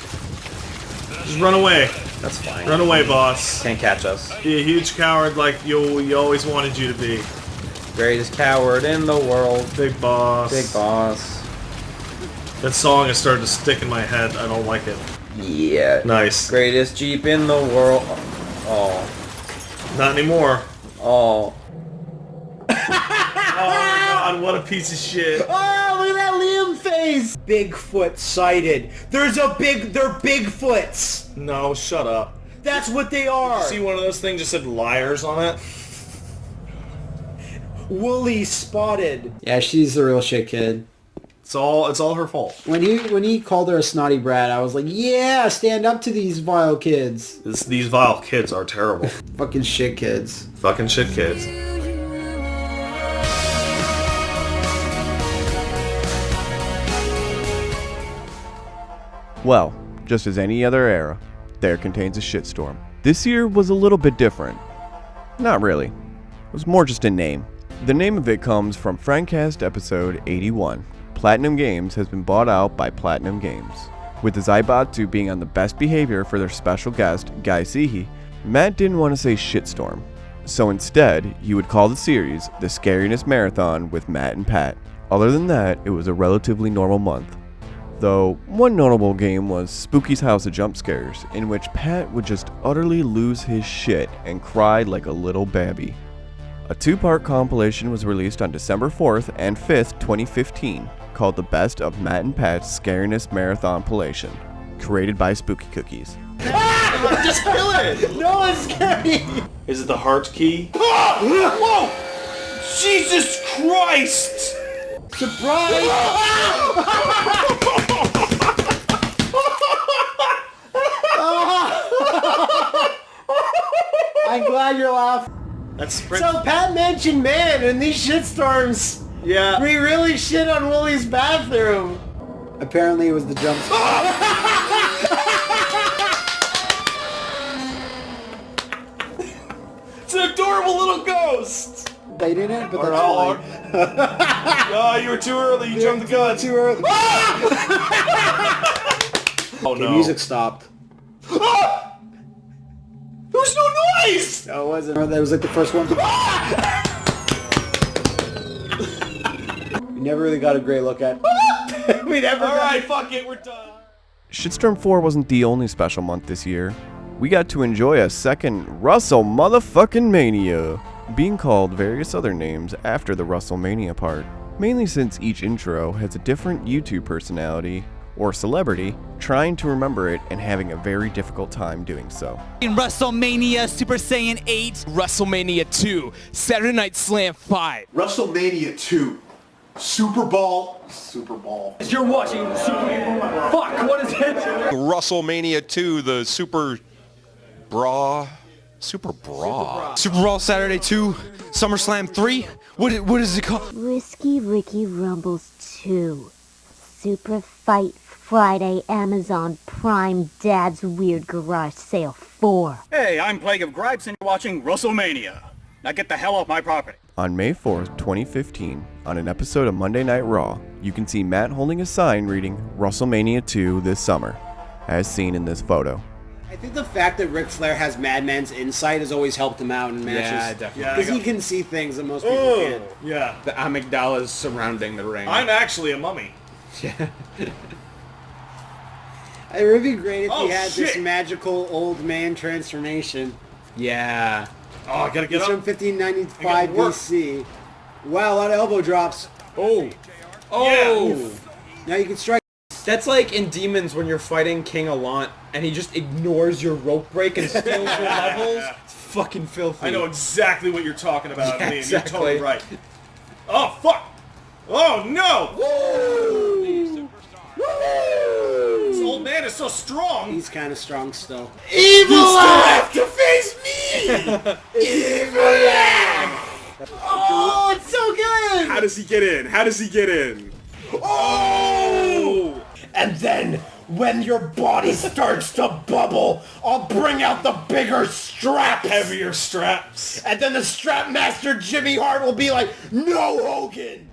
Just run away. That's fine. Run away, boss. Can't catch us. Be a huge coward like you always wanted you to be. Greatest coward in the world. Big boss. Big boss. That song has started to stick in my head. I don't like it. Yeah. Nice. Greatest Jeep in the world. Oh. Not anymore. Oh. Oh god, what a piece of shit. Oh, look at that Liam face! Bigfoot sighted. They're Bigfoots. No, shut up. That's what they are. See one of those things just said liars on it? Wooly spotted. Yeah, she's the real shit kid. It's all her fault. When he called her a snotty brat, I was like, yeah, stand up to these vile kids. These vile kids are terrible. Fucking shit kids. Fucking shit kids. Well, just as any other era, there contains a shitstorm. This year was a little bit different. Not really. It was more just a name. The name of it comes from Frankcast episode 81. Platinum Games has been bought out by Platinum Games. With the Zaibatsu being on the best behavior for their special guest, Guy Sihi, Matt didn't want to say shitstorm. So instead, he would call the series the Scariness Marathon with Matt and Pat. Other than that, it was a relatively normal month. Though, one notable game was Spooky's House of Jump Scares, in which Pat would just utterly lose his shit and cry like a little babby. A two-part compilation was released on December 4th and 5th, 2015, called The Best of Matt and Pat's Scariness Marathon Compilation, created by Spooky Cookies. Just kill it! No, it's scary! Is it the heart key? Whoa! Jesus Christ! Surprise! I'm glad you're laughing. So Pat mentioned man and these shitstorms. Yeah. We really shit on Wooly's bathroom. Apparently it was the jump. It's an adorable little ghost. They didn't, but that's all. fine. Oh, you were too early. You jumped the gun. Too early. Oh The no. music stopped. There was no noise. No, it wasn't. That was like the first one. We never really got a great look at. We never. All right, fuck it. We're done. Shitstorm 4 wasn't the only special month this year. We got to enjoy a second Russell motherfucking Mania, being called various other names after the WrestleMania part, mainly since each intro has a different YouTube personality or celebrity trying to remember it and having a very difficult time doing so. In WrestleMania, Super Saiyan 8, WrestleMania 2, Saturday Night Slam 5. WrestleMania 2. Super Bowl. You're watching Fuck, what is it? WrestleMania 2, the Super Brawl Saturday 2, SummerSlam 3. What is it called? Risky Ricky Rumbles 2. Super Fight Friday Amazon Prime Dad's Weird Garage Sale 4. Hey, I'm Plague of Gripes and you're watching WrestleMania. Now get the hell off my property. On May 4th, 2015, on an episode of Monday Night Raw, you can see Matt holding a sign reading WrestleMania 2 this summer, as seen in this photo. I think the fact that Ric Flair has Madman's insight has always helped him out in matches. Yeah, definitely. Because he can see things that most people can't. Yeah. The amygdalas surrounding the ring. I'm actually a mummy. Yeah. It would be great if Oh, he had shit. this magical old man transformation. Yeah. Oh, I gotta get He's up. from 1595 I gotta work. BC. Wow, a lot of elbow drops. Oh. Oh! Now you can strike. That's like in Demons when you're fighting King Allant and he just ignores your rope break and steals your levels. It's fucking filthy. I know exactly what you're talking about, Yeah, Liam. exactly. You're totally right. Oh, fuck! Oh, no! This old man is so strong! He's kind of strong still. Evil You still laugh! have to face me! Evil laugh! Oh, it's so good! How does he get in? How does he get in? Oh! And then, when your body starts to bubble, I'll bring out the bigger straps. Heavier straps. And then the strap master Jimmy Hart will be like, "No, Hogan!"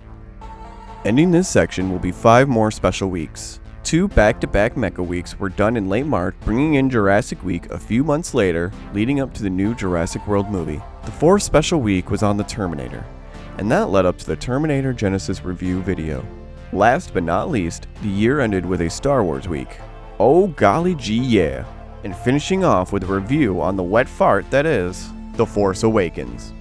Ending this section will be 5 more special weeks. 2 back-to-back Mecha weeks were done in late March, bringing in Jurassic Week a few months later, leading up to the new Jurassic World movie. The 4th special week was on the Terminator, and that led up to the Terminator Genesis review video. Last but not least, the year ended with a Star Wars week. Oh golly gee yeah! And finishing off with a review on the wet fart that is The Force Awakens.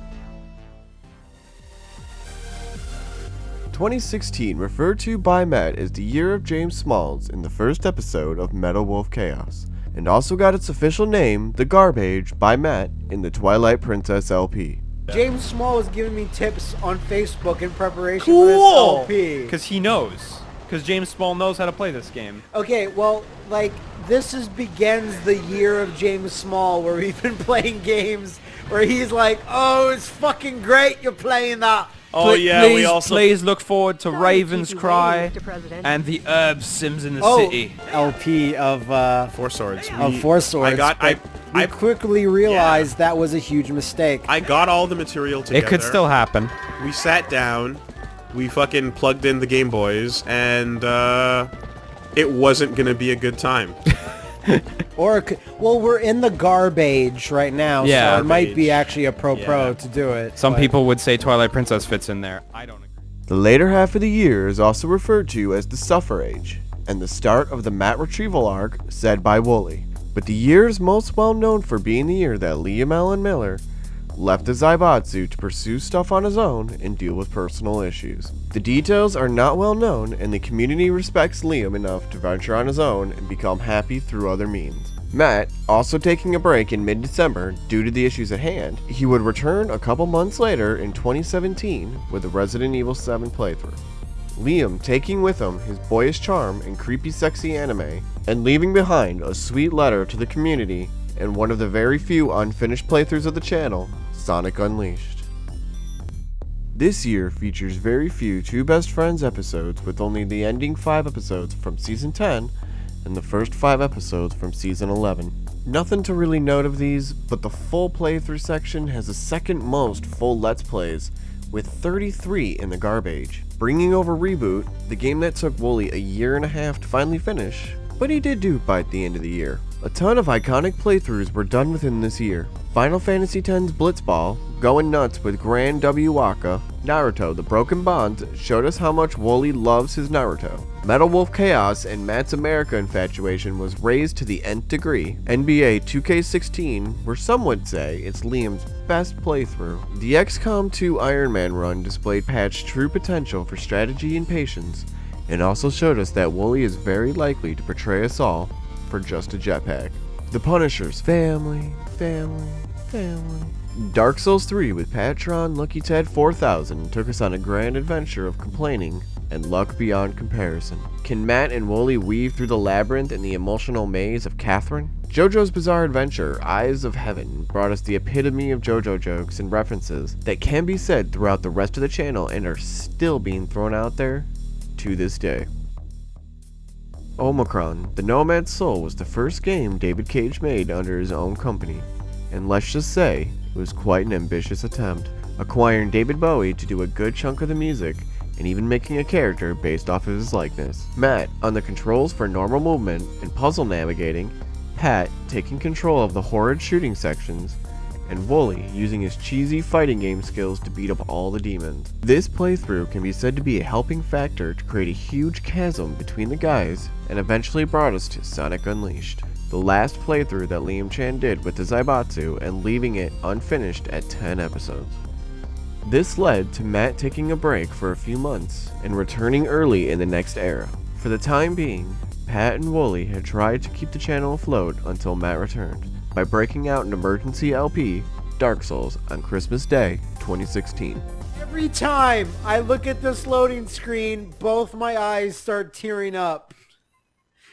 2016 referred to by Matt as the year of James Smalls in the first episode of Metal Wolf Chaos, and also got its official name, The Garbage, by Matt in the Twilight Princess LP. James Small was giving me tips on Facebook in preparation for this LP. Because he knows. Because James Small knows how to play this game. Okay, well, like, begins the year of James Small, where we've been playing games where he's like, oh, it's fucking great you're playing that. Oh yeah, we also... Please look forward to Raven's Cry and the Herb Sims in the City. LP of Four Swords. Four Swords. I quickly realized that was a huge mistake. I got all the material together. It could still happen. We sat down, we fucking plugged in the Game Boys, and it wasn't gonna be a good time. Well, we're in the garbage right now, Yeah. so it might be actually a pro to do it. Some people would say Twilight Princess fits in there. I don't agree. The later half of the year is also referred to as the Suffer Age, and the start of the Matt retrieval arc said by Wooly. But the year is most well known for being the year that Liam Allen Miller left the Zaibatsu to pursue stuff on his own and deal with personal issues. The details are not well known, and the community respects Liam enough to venture on his own and become happy through other means. Matt, also taking a break in mid-December due to the issues at hand, he would return a couple months later in 2017 with a Resident Evil 7 playthrough. Liam taking with him his boyish charm and creepy sexy anime, and leaving behind a sweet letter to the community and one of the very few unfinished playthroughs of the channel, Sonic Unleashed. This year features very few Two Best Friends episodes, with only the ending 5 episodes from Season 10 and the first 5 episodes from Season 11. Nothing to really note of these, but the full playthrough section has the second most full Let's Plays, with 33 in the garbage. Bringing over Reboot, the game that took Wooly a year and a half to finally finish, but he did do it by the end of the year. A ton of iconic playthroughs were done within this year. Final Fantasy X's Blitzball, Going Nuts with Grand W Waka, Naruto The Broken Bond showed us how much Wooly loves his Naruto. Metal Wolf Chaos and Matt's America infatuation was raised to the nth degree. NBA 2K16, where some would say it's Liam's best playthrough. The XCOM 2 Iron Man run displayed Pat's true potential for strategy and patience, and also showed us that Wooly is very likely to betray us all for just a jetpack. The Punisher's family. Dark Souls 3 with Patron Lucky Ted 4000 took us on a grand adventure of complaining and luck beyond comparison. Can Matt and Wooly weave through the labyrinth and the emotional maze of Catherine? JoJo's Bizarre Adventure, Eyes of Heaven, brought us the epitome of JoJo jokes and references that can be said throughout the rest of the channel and are still being thrown out there to this day. Omicron, The Nomad Soul was the first game David Cage made under his own company, and let's just say, it was quite an ambitious attempt, acquiring David Bowie to do a good chunk of the music, and even making a character based off of his likeness. Matt on the controls for normal movement and puzzle navigating, Pat taking control of the horrid shooting sections, and Wooly using his cheesy fighting game skills to beat up all the demons. This playthrough can be said to be a helping factor to create a huge chasm between the guys, and eventually brought us to Sonic Unleashed, the last playthrough that Liam Chan did with the Zaibatsu and leaving it unfinished at 10 episodes. This led to Matt taking a break for a few months and returning early in the next era. For the time being, Pat and Wooly had tried to keep the channel afloat until Matt returned, by breaking out an emergency LP, Dark Souls, on Christmas Day 2016. Every time I look at this loading screen, both my eyes start tearing up.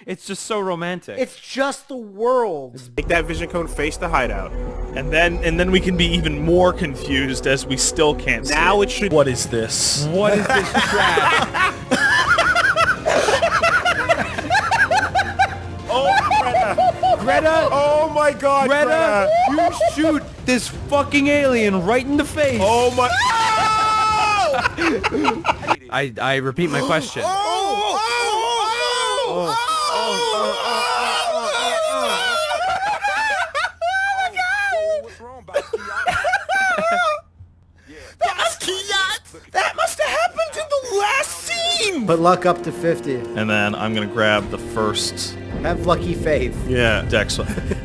It's just so romantic. It's just the world. Make that vision cone face the hideout. And then we can be even more confused as we still can't see. Now it should. What is this? What is this trash? Greta! Oh my god, Greta! You shoot this fucking alien right in the face! Oh my... I repeat my question. That must have happened in the last scene! But luck up to 50. And then I'm gonna grab the first... Have lucky faith. Yeah, Dex.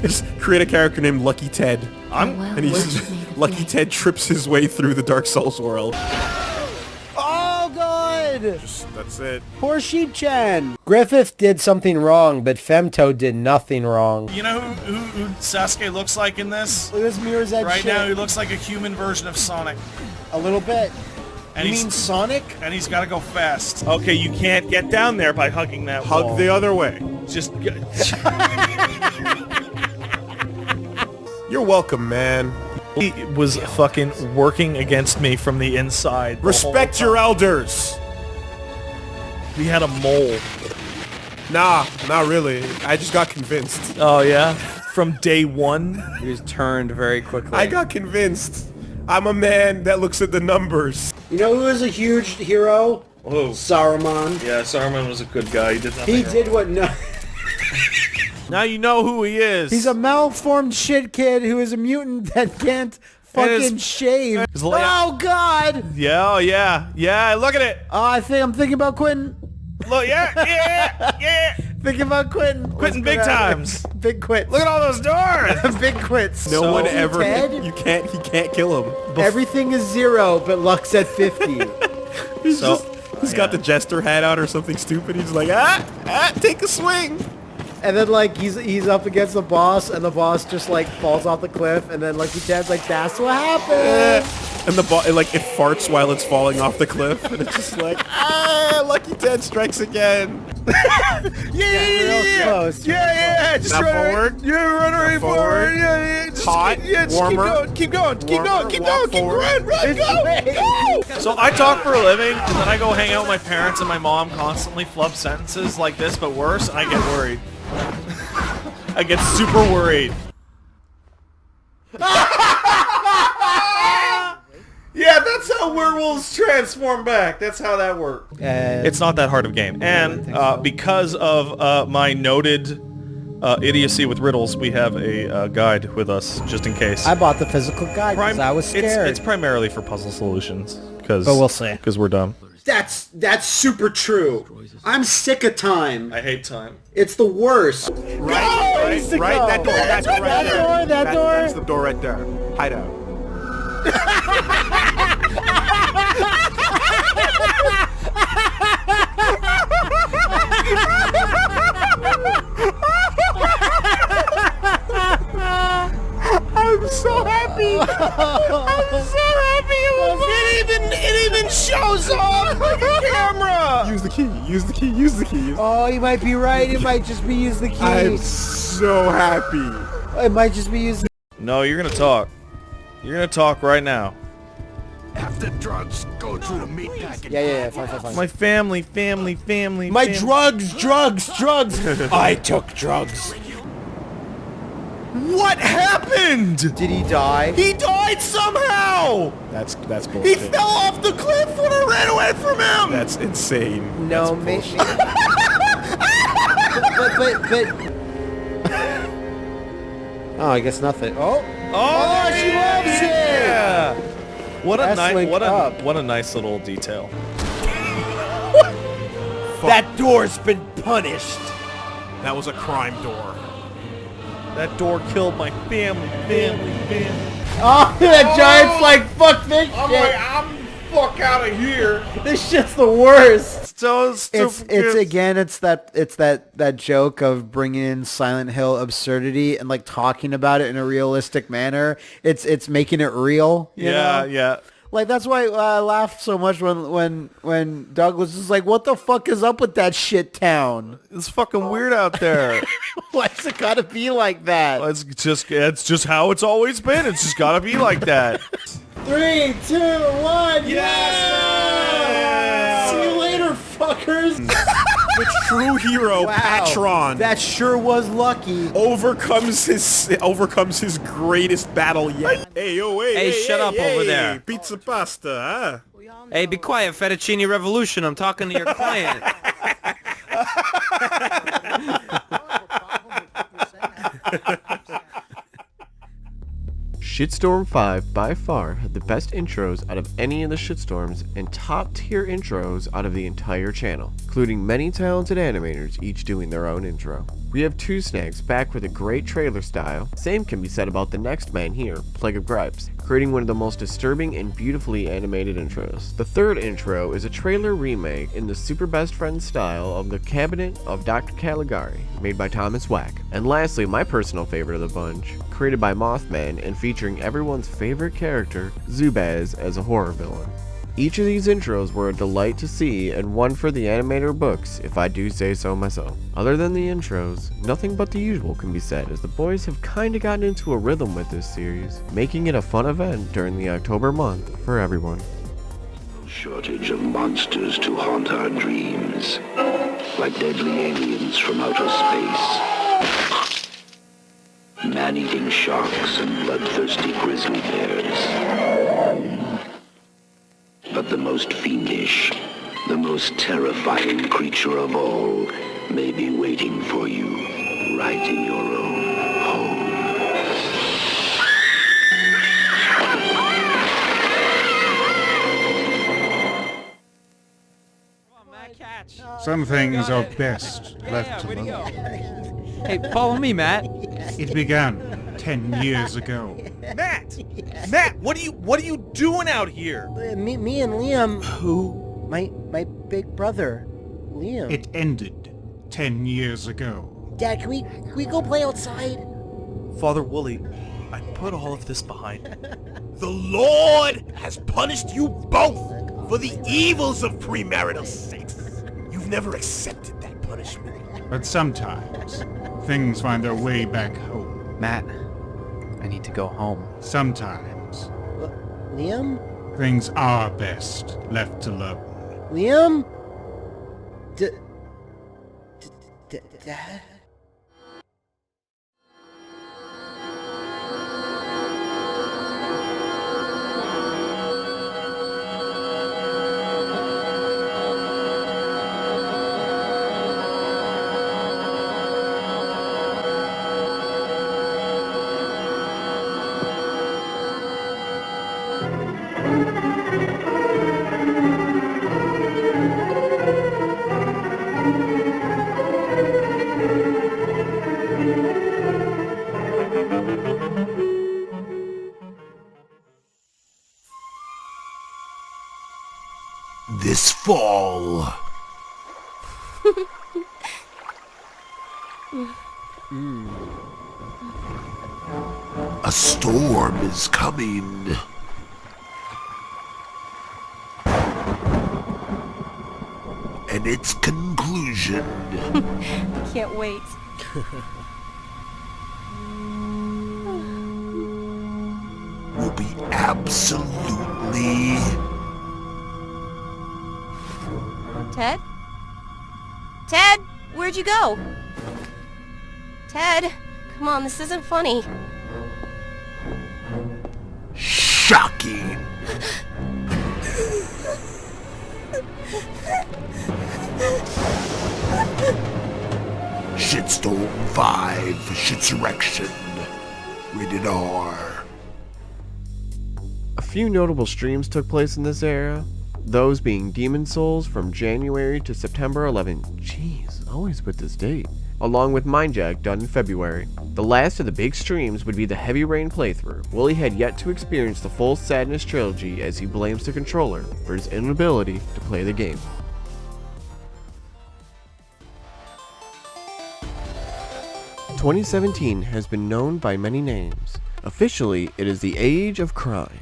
Just create a character named Lucky Ted. And he's Lucky Ted trips his way through the Dark Souls world. Oh, good! That's it. Poor Sheep-chan. Griffith did something wrong, but Femto did nothing wrong. You know who Sasuke looks like in this? Look at this Mirror's Edge Right shit. now, he looks like a human version of Sonic. A little bit. And You mean Sonic? And he's got to go fast. Okay, you can't get down there by hugging that wall. Hug the other way. Just... You're welcome, man. He was fucking working against me from the inside. Respect your elders! We had a mole. Nah, not really. I just got convinced. Oh, yeah? From day one? He was turned very quickly. I got convinced. I'm a man that looks at the numbers. You know who is a huge hero? Oh. Saruman. Yeah, Saruman was a good guy. He did nothing He wrong. did what no... Now you know who he is. He's a malformed shit kid who is a mutant that can't fucking shave. Oh, God! Yeah, oh, yeah. Yeah, look at it. I'm thinking about quitting. Look, yeah. Thinking about quitting. Quitting big times. Big quits. Look at all those doors. Big quits. No one ever. Ted? He can't kill him. Everything is 0, but luck's at 50. He's got the jester hat out or something stupid. He's like, take a swing. And then like he's up against the boss, and the boss just like falls off the cliff, and then Lucky Ted's like, that's what happened. And it farts while it's falling off the cliff, and it's just like, Lucky 10 strikes again. Real close. Yeah, just Now run forward. Yeah, run right forward. Yeah, just Hot, just warmer. keep going, keep Warmer, walk forward. run, go. So I talk for a living, and then I go hang out with my parents, and my mom constantly flubs sentences like this, but worse, and I get worried. I get super worried. Yeah, that's how werewolves transform back. That's how that works. It's not that hard of a game. And because of my noted idiocy with riddles, we have a guide with us, just in case. I bought the physical guide because I was scared. It's primarily for puzzle solutions. But we'll see. Because we're dumb. That's super true. I'm sick of time. I hate time. It's the worst. Right, that door, That door. That's the door right there. Hide out. I'm so happy. I'm so happy. It even shows off like a camera. Use the key. Oh, you might be right. It might just be use the key. I'm so happy. It might just be use. No, you're gonna talk. You're gonna talk right now. After drugs go through the meat packet. Yeah. Fine. My family. My drugs. I took drugs. What happened? Did he die? He died somehow. That's bullshit. He fell off the cliff when I ran away from him. That's insane. No, maybe. but. Oh, I guess nothing. Oh, she loves it. Yeah. What a nice little detail. That door's been punished. That was a crime door. That door killed my family. Oh, that giant's like, fuck this shit. I'm fuck out of here. This shit's the worst. So stupid. It's that joke of bringing in Silent Hill absurdity and like talking about it in a realistic manner. It's making it real. You know? Yeah. Like that's why I laughed so much when Doug was just like, "What the fuck is up with that shit town? It's fucking weird out there. Why's it gotta be like that?" It's just how it's always been. It's just gotta be like that. 3, 2, 1, yeah! See you later, fuckers. The true hero, Patron. That sure was lucky. Overcomes his greatest battle yet. Hey, shut up over there. Pizza pasta, huh? Hey, be quiet, Fettuccine Revolution. I'm talking to your client. Shitstorm 5 by far had the best intros out of any of the Shitstorms and top tier intros out of the entire channel, including many talented animators each doing their own intro. We have two snags back with a great trailer style. Same can be said about the next man here, Plague of Gripes, creating one of the most disturbing and beautifully animated intros. The third intro is a trailer remake in the super best friend style of The Cabinet of Dr. Caligari, made by Thomas Wack. And lastly, my personal favorite of the bunch, created by Mothman and featuring everyone's favorite character, Zubaz, as a horror villain. Each of these intros were a delight to see and one for the animator books, if I do say so myself. Other than the intros, nothing but the usual can be said, as the boys have kinda gotten into a rhythm with this series, making it a fun event during the October month for everyone. Shortage of monsters to haunt our dreams, like deadly aliens from outer space. Man-eating sharks and bloodthirsty grizzly bears. But the most fiendish, the most terrifying creature of all may be waiting for you right in your own home. Some things are best left alone. Hey, follow me, Matt. It began 10 years ago. Matt, what are you doing out here? Me and Liam. Who? My big brother, Liam. It ended 10 years ago. Dad, can we go play outside? Father Wooly, I put all of this behind me. The Lord has punished you both for the evils of premarital sex. You've never accepted that punishment. But sometimes, things find their way back home. Matt, I need to go home. Sometimes, Liam? things are best left alone. Liam? Dad? This fall. A storm is coming. And its conclusion Can't wait. will be absolutely... Ted? Ted, where'd you go? Ted, come on, this isn't funny. shocking. Shitstorm 5, Shitsurrection, rated R. A few notable streams took place in this era, those being Demon Souls from January to September 11. Jeez, always with this date. Along with Mindjack done in February. The last of the big streams would be the Heavy Rain playthrough. Wooly had yet to experience the full Sadness trilogy as he blames the controller for his inability to play the game. "2017 has been known by many names. Officially, it is the Age of Crime.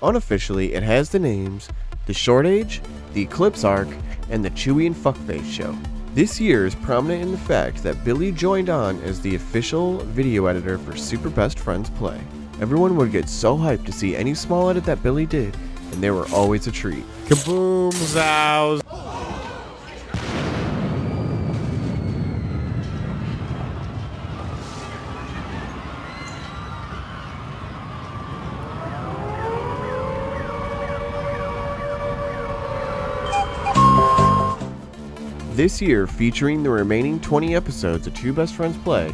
Unofficially, it has the names The Short Age, The Eclipse Arc, and The Chewy and Fuckface Show. This year is prominent in the fact that Billy joined on as the official video editor for Super Best Friends Play. Everyone would get so hyped to see any small edit that Billy did, and they were always a treat. Kaboom, zows! This year, featuring the remaining 20 episodes of Two Best Friends Play,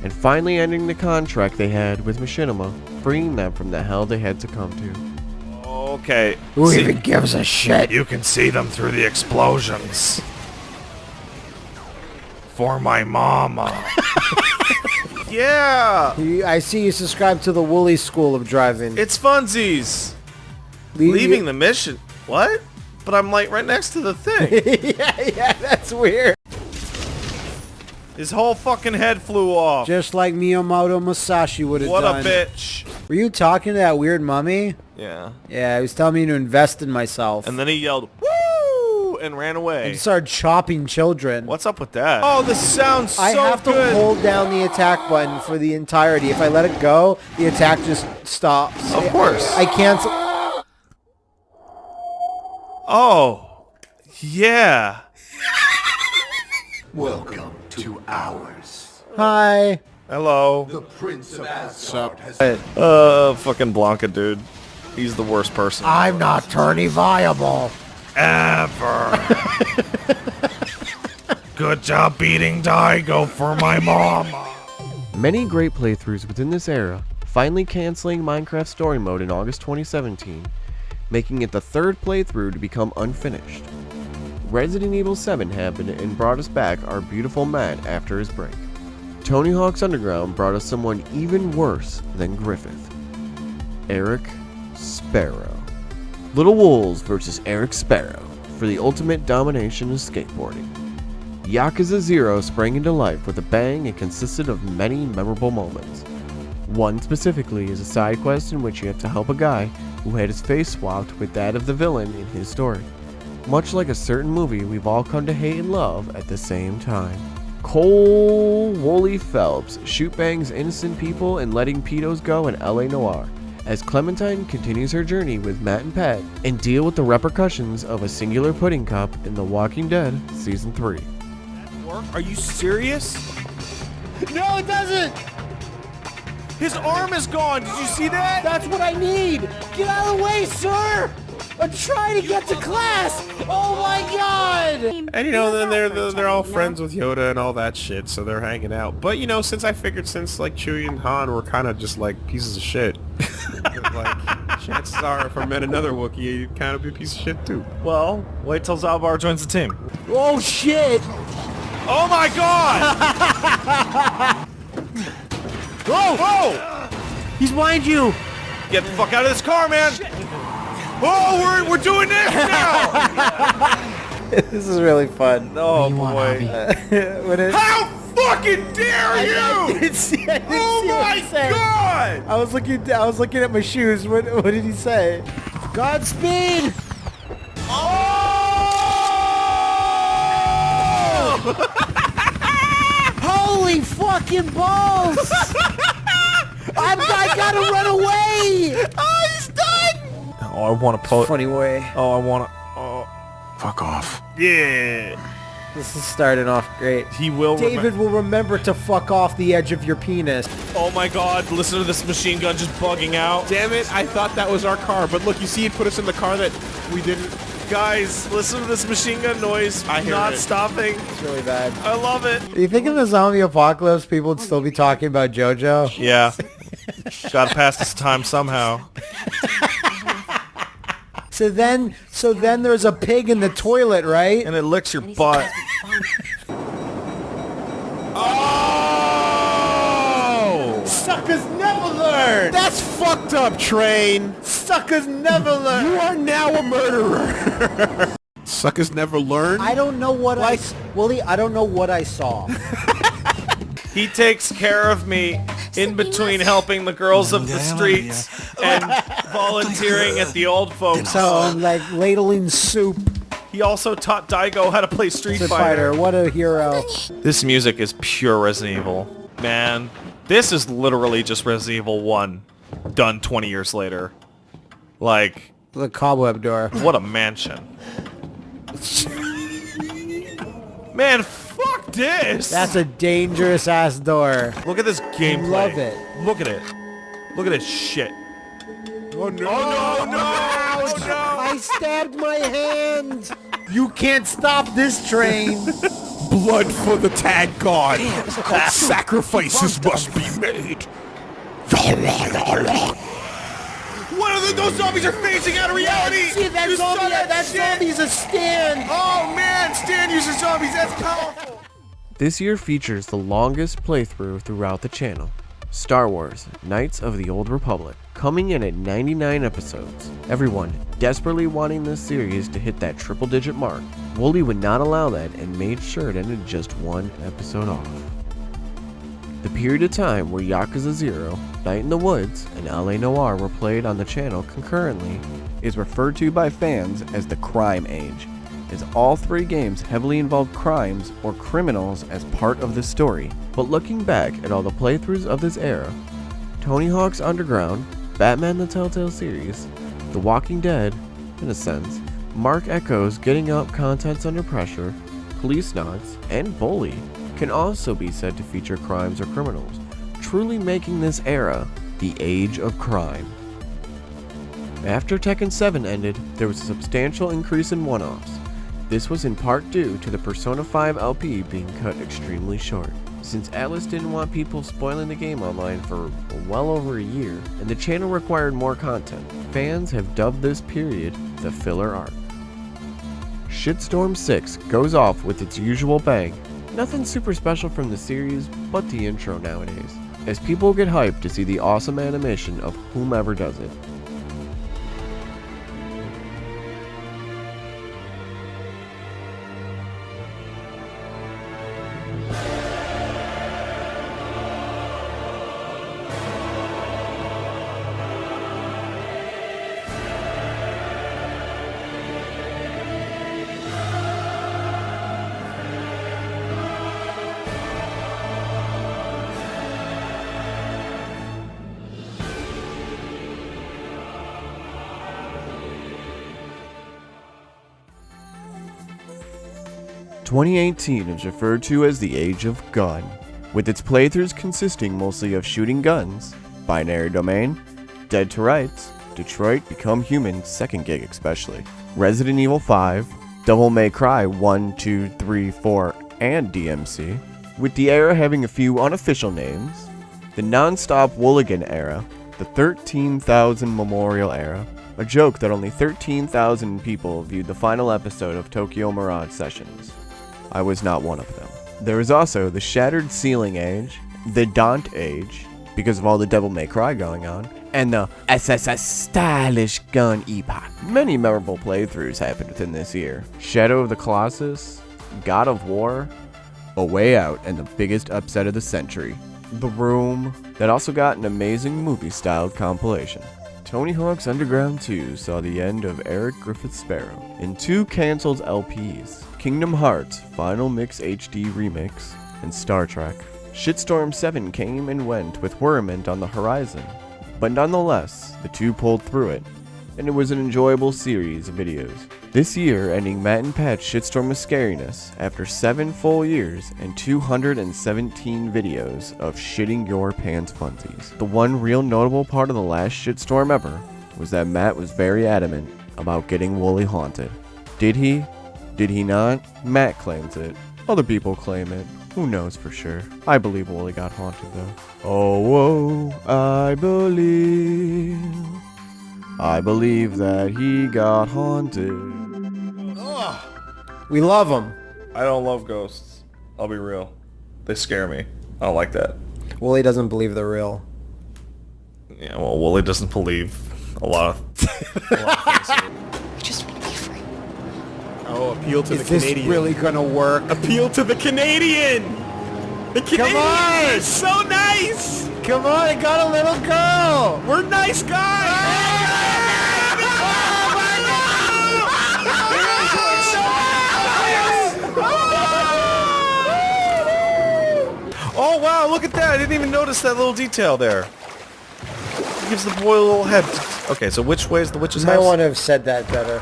and finally ending the contract they had with Machinima, freeing them from the hell they had succumbed to. Okay. Who even gives a shit? You can see them through the explosions. For my mama. Yeah! I see you subscribe to the Wooly School of Driving. It's funsies. Leaving the mission. What? But I'm like right next to the thing. yeah, that's weird. His whole fucking head flew off. Just like Miyamoto Musashi would have done. What a bitch. Were you talking to that weird mummy? Yeah. Yeah, he was telling me to invest in myself. And then he yelled, "Woo!" and ran away. And started chopping children. What's up with that? Oh, this sounds so good. I have to hold down the attack button for the entirety. If I let it go, the attack just stops. Of course. I can't... Oh, yeah. Welcome to ours. Hi. Hello. The Prince of Asgard has... Fucking Blanca, dude. He's the worst person. I'm not tourney viable. Ever. Good job beating Daigo for my mama. Many great playthroughs within this era, finally canceling Minecraft Story Mode in August 2017, making it the third playthrough to become unfinished. Resident Evil 7 happened and brought us back our beautiful Matt after his break. Tony Hawk's Underground brought us someone even worse than Griffith. Eric Sparrow. Little Wolves vs. Eric Sparrow for the ultimate domination of skateboarding. Yakuza 0 sprang into life with a bang and consisted of many memorable moments. One specifically is a side quest in which you have to help a guy who had his face swapped with that of the villain in his story. Much like a certain movie we've all come to hate and love at the same time. Cole Wooly Phelps shoot-bangs innocent people and letting pedos go in LA Noire, as Clementine continues her journey with Matt and Pat and deal with the repercussions of a singular pudding cup in The Walking Dead Season 3. Are you serious? No, it doesn't! His arm is gone. Did you see that? That's what I need! Get out of the way, sir! I'm trying to get to class! Oh my god! And you know, then they're all friends with Yoda and all that shit, so they're hanging out. But you know, since like Chewie and Han were kind of just like pieces of shit, like chances are if I met another Wookiee, you'd kind of be a piece of shit too. Well, wait till Zalbar joins the team. Oh shit! Oh my god! Whoa! Whoa! He's behind you! Get the fuck out of this car, man! Oh, we're doing this now! This is really fun. Oh boy! How fucking dare you! I didn't see oh my god! I was looking at my shoes. What did he say? Godspeed! Holy fucking balls! I gotta run away! Oh, he's done! Oh, I want to post. Funny way. Oh, I want to. Oh. Fuck off. Yeah. This is starting off great. He will. David will remember to fuck off the edge of your penis. Oh my god, listen to this machine gun just bugging out. Damn it, I thought that was our car, but look, you see it put us in the car that we didn't. Guys, listen to this machine gun noise. I hear not it. stopping. It's really bad. I love it. Do you think in the zombie apocalypse people would still be talking about JoJo? Yeah. Gotta pass this time somehow. So then there's a pig in the toilet, right? And it licks your butt. Oh! Suckers never learn! That's fucked up, Train! Suckers never learn! You are now a murderer! Suckers never learn? I don't know what Willie, I don't know what I saw. He takes care of me in between helping the girls of the streets and volunteering at the old folks. So I'm like ladling soup. He also taught Daigo how to play Street Fighter. What a hero. This music is pure Resident Evil. Man, this is literally just Resident Evil 1 done 20 years later. Like... The cobweb door. What a mansion. Man, fuck this! That's a dangerous ass door. Look at this gameplay. Love it. Look at it. Look at this shit. Oh no! Oh no! Oh no! I stabbed my hand. You can't stop this train. Blood for the Tag God. Sacrifices must be made. What are those zombies are phasing out of reality? See, that zombie's a Stan. Oh man, Stan uses zombies. That's powerful. This year features the longest playthrough throughout the channel, Star Wars Knights of the Old Republic, coming in at 99 episodes. Everyone desperately wanting this series to hit that triple-digit mark, Wooly would not allow that and made sure it ended just one episode off. The period of time where Yakuza 0, Night in the Woods, and LA Noire were played on the channel concurrently is referred to by fans as the Crime Age, as all three games heavily involved crimes or criminals as part of the story. But looking back at all the playthroughs of this era, Tony Hawk's Underground, Batman the Telltale series, The Walking Dead, in a sense, Mark Echo's Getting Up Contents Under Pressure, Police Knots, and Bully can also be said to feature crimes or criminals, truly making this era the age of crime. After Tekken 7 ended, there was a substantial increase in one-offs. This was in part due to the Persona 5 LP being cut extremely short, since Atlas didn't want people spoiling the game online for well over a year, and the channel required more content. Fans have dubbed this period the filler arc. Shitstorm 6 goes off with its usual bang. Nothing super special from the series, but the intro nowadays, as people get hyped to see the awesome animation of whomever does it. 2018 is referred to as the Age of Gun, with its playthroughs consisting mostly of shooting guns, Binary Domain, Dead to Rights, Detroit Become Human 2nd Gig especially, Resident Evil 5, Devil May Cry 1, 2, 3, 4, and DMC, with the era having a few unofficial names, the Non-Stop Wooligan era, the 13,000 Memorial era, a joke that only 13,000 people viewed the final episode of Tokyo Mirage Sessions. I was not one of them. There is also the Shattered Ceiling Age, the Daunt Age, because of all the Devil May Cry going on, and the SSS Stylish Gun Epoch. Many memorable playthroughs happened within this year. Shadow of the Colossus, God of War, A Way Out, and the biggest upset of the century, The Room, that also got an amazing movie-styled compilation. Tony Hawk's Underground 2 saw the end of Eric Griffith Sparrow in 2 cancelled LPs, Kingdom Hearts Final Mix HD Remix, and Star Trek. Shitstorm 7 came and went with Wyrmint on the horizon, but nonetheless, the 2 pulled through it, and it was an enjoyable series of videos. This year, ending Matt and Pat's Shitstorm of Scariness after 7 full years and 217 videos of shitting your pants funsies. The one real notable part of the last Shitstorm ever was that Matt was very adamant about getting Wooly haunted. Did he? Did he not? Matt claims it. Other people claim it. Who knows for sure? I believe Wooly got haunted though. Oh, I believe that he got haunted. We love him. I don't love ghosts. I'll be real. They scare me. I don't like that. Wooly doesn't believe they're real. Yeah, well, Wooly doesn't believe a lot of things. Just be free. Oh, appeal to the Is this Canadian. really gonna work? Appeal to the Canadian! The Canadian Come on! is so nice! Come on, I got a little girl! We're nice guys! Oh wow, look at that! I didn't even notice that little detail there. He gives the boy a little head. Okay, so which way is the witch's You might house? want to have said that better.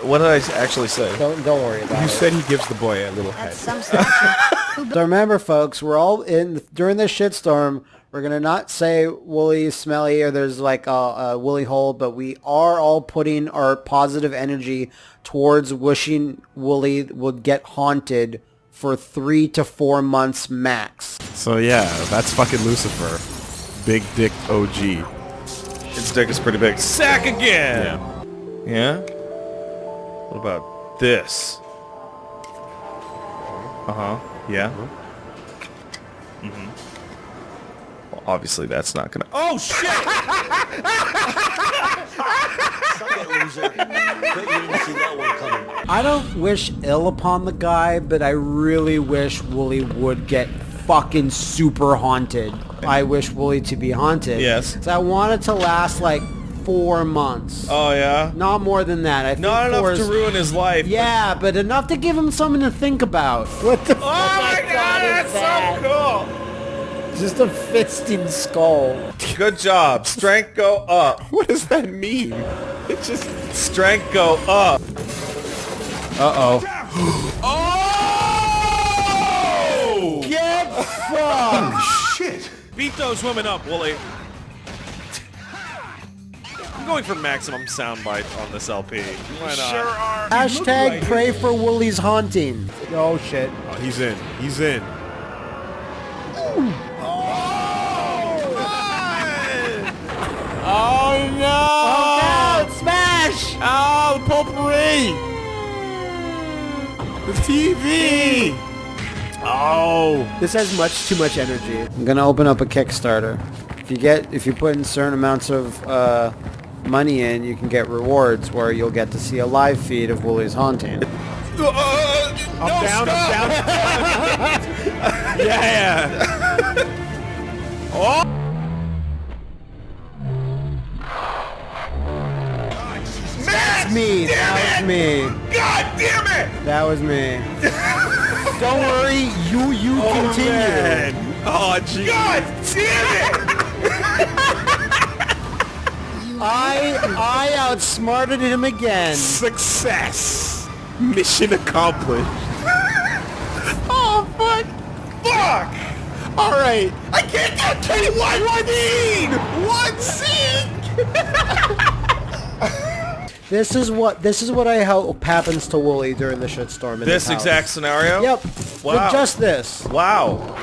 What did I actually say? Don't worry about it. You said he gives the boy a little head. Some statue. So remember, folks, we're all in during this shitstorm. We're gonna not say Wooly smelly or there's like a Wooly hole, but we are all putting our positive energy towards wishing Wooly would get haunted for 3 to 4 months max. So yeah, that's fucking Lucifer. Big dick OG. His dick is pretty big. Sack again! Yeah? What about this? Uh-huh. Yeah? Mm-hmm. Well, obviously that's not gonna... Oh, shit! I don't wish ill upon the guy, but I really wish Wooly would get fucking super haunted. I wish Wooly to be haunted. Yes. So I want it to last like 4 months. Oh, yeah? Not more than that. I think Not enough 4 to is- ruin his life. Yeah, but enough to give him something to think about. What the Oh my god, that's so cool! Just a fisting skull. Good job. Strength go up. What does that mean? It just... Strength go up. Uh-oh. Oh! Get fucked! Shit! Beat those women up, Wooly. I'm going for maximum soundbite on this LP. Why not? Sure are. Hashtag pray for Wooly's haunting. Oh shit. Oh, he's in. He's in. Oh no! Oh god, smash! Oh, the potpourri! The TV! Oh! This has much too much energy. I'm gonna open up a Kickstarter. If you put in certain amounts of money in, you can get rewards where you'll get to see a live feed of Wooly's haunting. I'm down, I'm down. Yeah. Oh! That's me. That was me. God damn it! That was me. Don't worry, you continue. Man. Oh, gee. God damn it! I outsmarted him again. Success. Mission accomplished. Oh, fuck. Fuck! Alright. I can't get KY One sink! This is what I hope happens to Wooly during the shitstorm. In This house. exact scenario? Yep. Wow. Just this. Wow.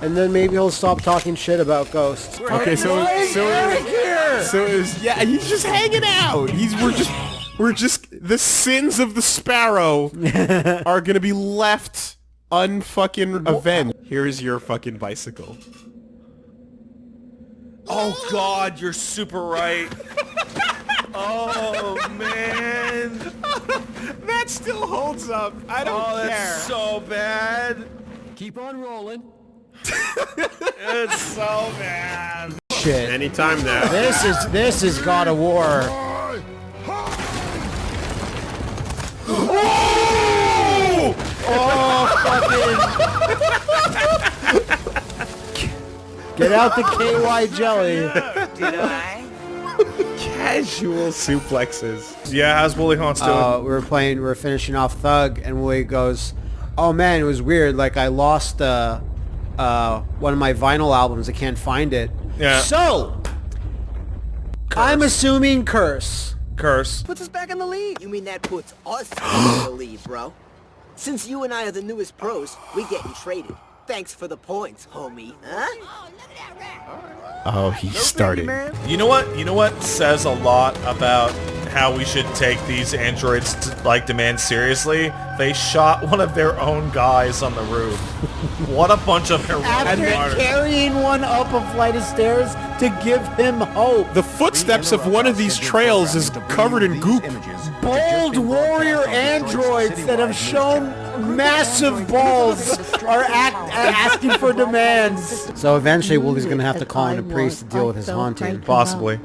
And then maybe he'll stop talking shit about ghosts. Okay, so he's just hanging out. We're just the sins of the sparrow are gonna be left unfucking avenged. Here's your fucking bicycle. Oh God, you're super right. Oh man, that still holds up. I don't care. That's so bad. Keep on rolling. It's so bad. Shit. Anytime now. This is God of War. Oh, fucking! Get out the KY jelly. Did I? Casual suplexes. Yeah, how's Wooly Haunts doing? We were finishing off Thug, and Wooly goes, "Oh man, it was weird. Like I lost one of my vinyl albums. I can't find it." Yeah. So, I'm assuming Curse. Puts us back in the lead. You mean that puts us in the lead, bro? Since you and I are the newest pros, we getting traded. Thanks for the points, homie. Huh? Oh, he started. You know what? You know what says a lot about how we should take these androids demands seriously? They shot one of their own guys on the roof. What a bunch of heroic After carrying one up a flight of stairs to give him hope. The footsteps of one of these trails is covered in goop. Bold warrior androids that have shown massive balls are asking for demands. So eventually Wooly's gonna have to call in a priest to deal with his haunting. Possibly.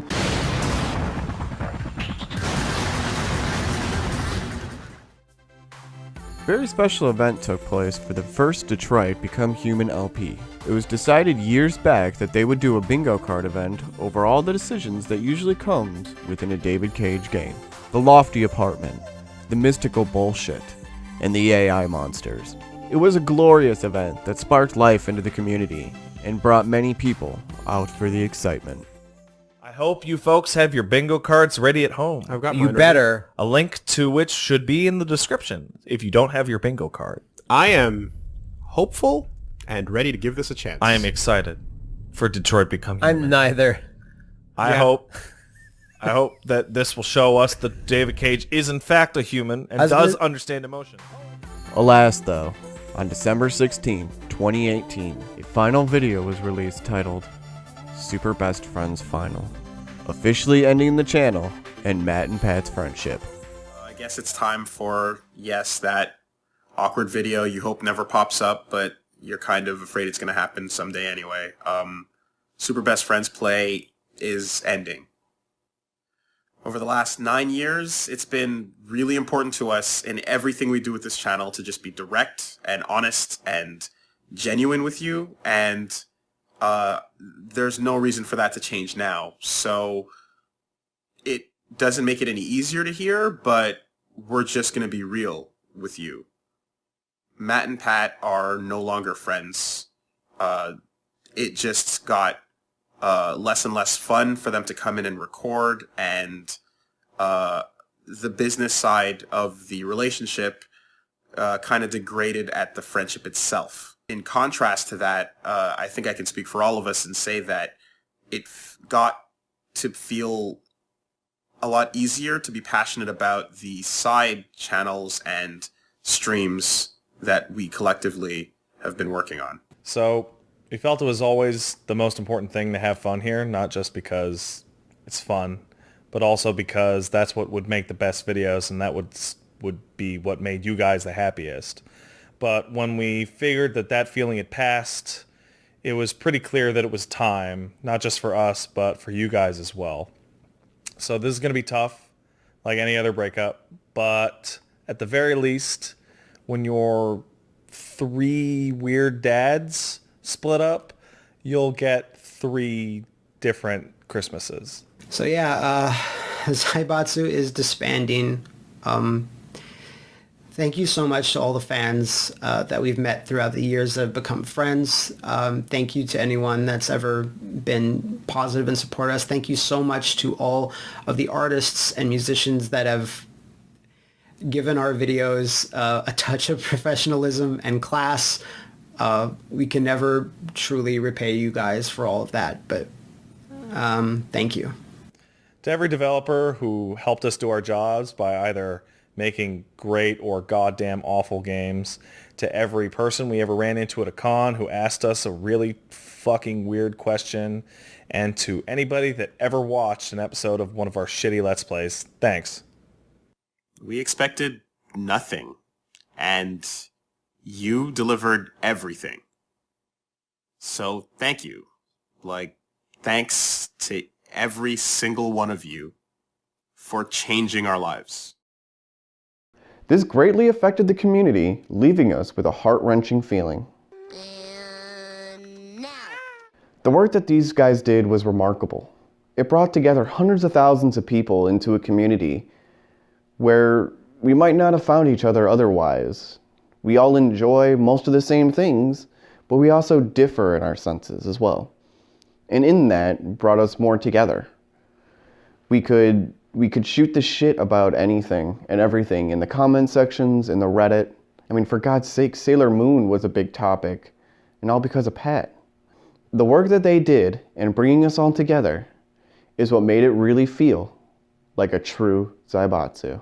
A very special event took place for the first Detroit Become Human LP. It was decided years back that they would do a bingo card event over all the decisions that usually comes within a David Cage game. The lofty apartment, the mystical bullshit, and the AI monsters. It was a glorious event that sparked life into the community and brought many people out for the excitement. I hope you folks have your bingo cards ready at home. I've got You mine better. A link to which should be in the description if you don't have your bingo card. I am hopeful and ready to give this a chance. I am excited for Detroit Become Human. I'm neither. I hope that this will show us that David Cage is in fact a human and does understand emotion. Alas though, on December 16, 2018, a final video was released titled Super Best Friends Final, officially ending the channel and Matt and Pat's friendship. I guess it's time for, yes, that awkward video you hope never pops up, but you're kind of afraid it's going to happen someday anyway. Super Best Friends Play is ending. Over the last 9 years, it's been really important to us in everything we do with this channel to just be direct and honest and genuine with you, and there's no reason for that to change now. So it doesn't make it any easier to hear, but we're just going to be real with you. Matt and Pat are no longer friends. It just got less and less fun for them to come in and record, and the business side of the relationship kind of degraded at the friendship itself. In contrast to that, I think I can speak for all of us and say that it got to feel a lot easier to be passionate about the side channels and streams that we collectively have been working on. So we felt it was always the most important thing to have fun here, not just because it's fun, but also because that's what would make the best videos, and that would be what made you guys the happiest. But when we figured that feeling had passed, it was pretty clear that it was time, not just for us, but for you guys as well. So this is going to be tough, like any other breakup, but at the very least, when your 3 weird dads split up, you'll get 3 different Christmases. So yeah, Zaibatsu is disbanding. Thank you so much to all the fans that we've met throughout the years that have become friends. Thank you to anyone that's ever been positive and supported us. Thank you so much to all of the artists and musicians that have given our videos a touch of professionalism and class. We can never truly repay you guys for all of that, but thank you. To every developer who helped us do our jobs by either making great or goddamn awful games, to every person we ever ran into at a con who asked us a really fucking weird question, and to anybody that ever watched an episode of one of our shitty Let's Plays, thanks. We expected nothing, and you delivered everything. So thank you. Thanks to every single one of you for changing our lives. This greatly affected the community, leaving us with a heart-wrenching feeling. The work that these guys did was remarkable. It brought together hundreds of thousands of people into a community where we might not have found each other otherwise. We all enjoy most of the same things, but we also differ in our senses as well. And in that, brought us more together. We could shoot the shit about anything and everything in the comment sections, in the Reddit. I mean, for God's sake, Sailor Moon was a big topic, and all because of Pat. The work that they did in bringing us all together is what made it really feel like a true Zaibatsu.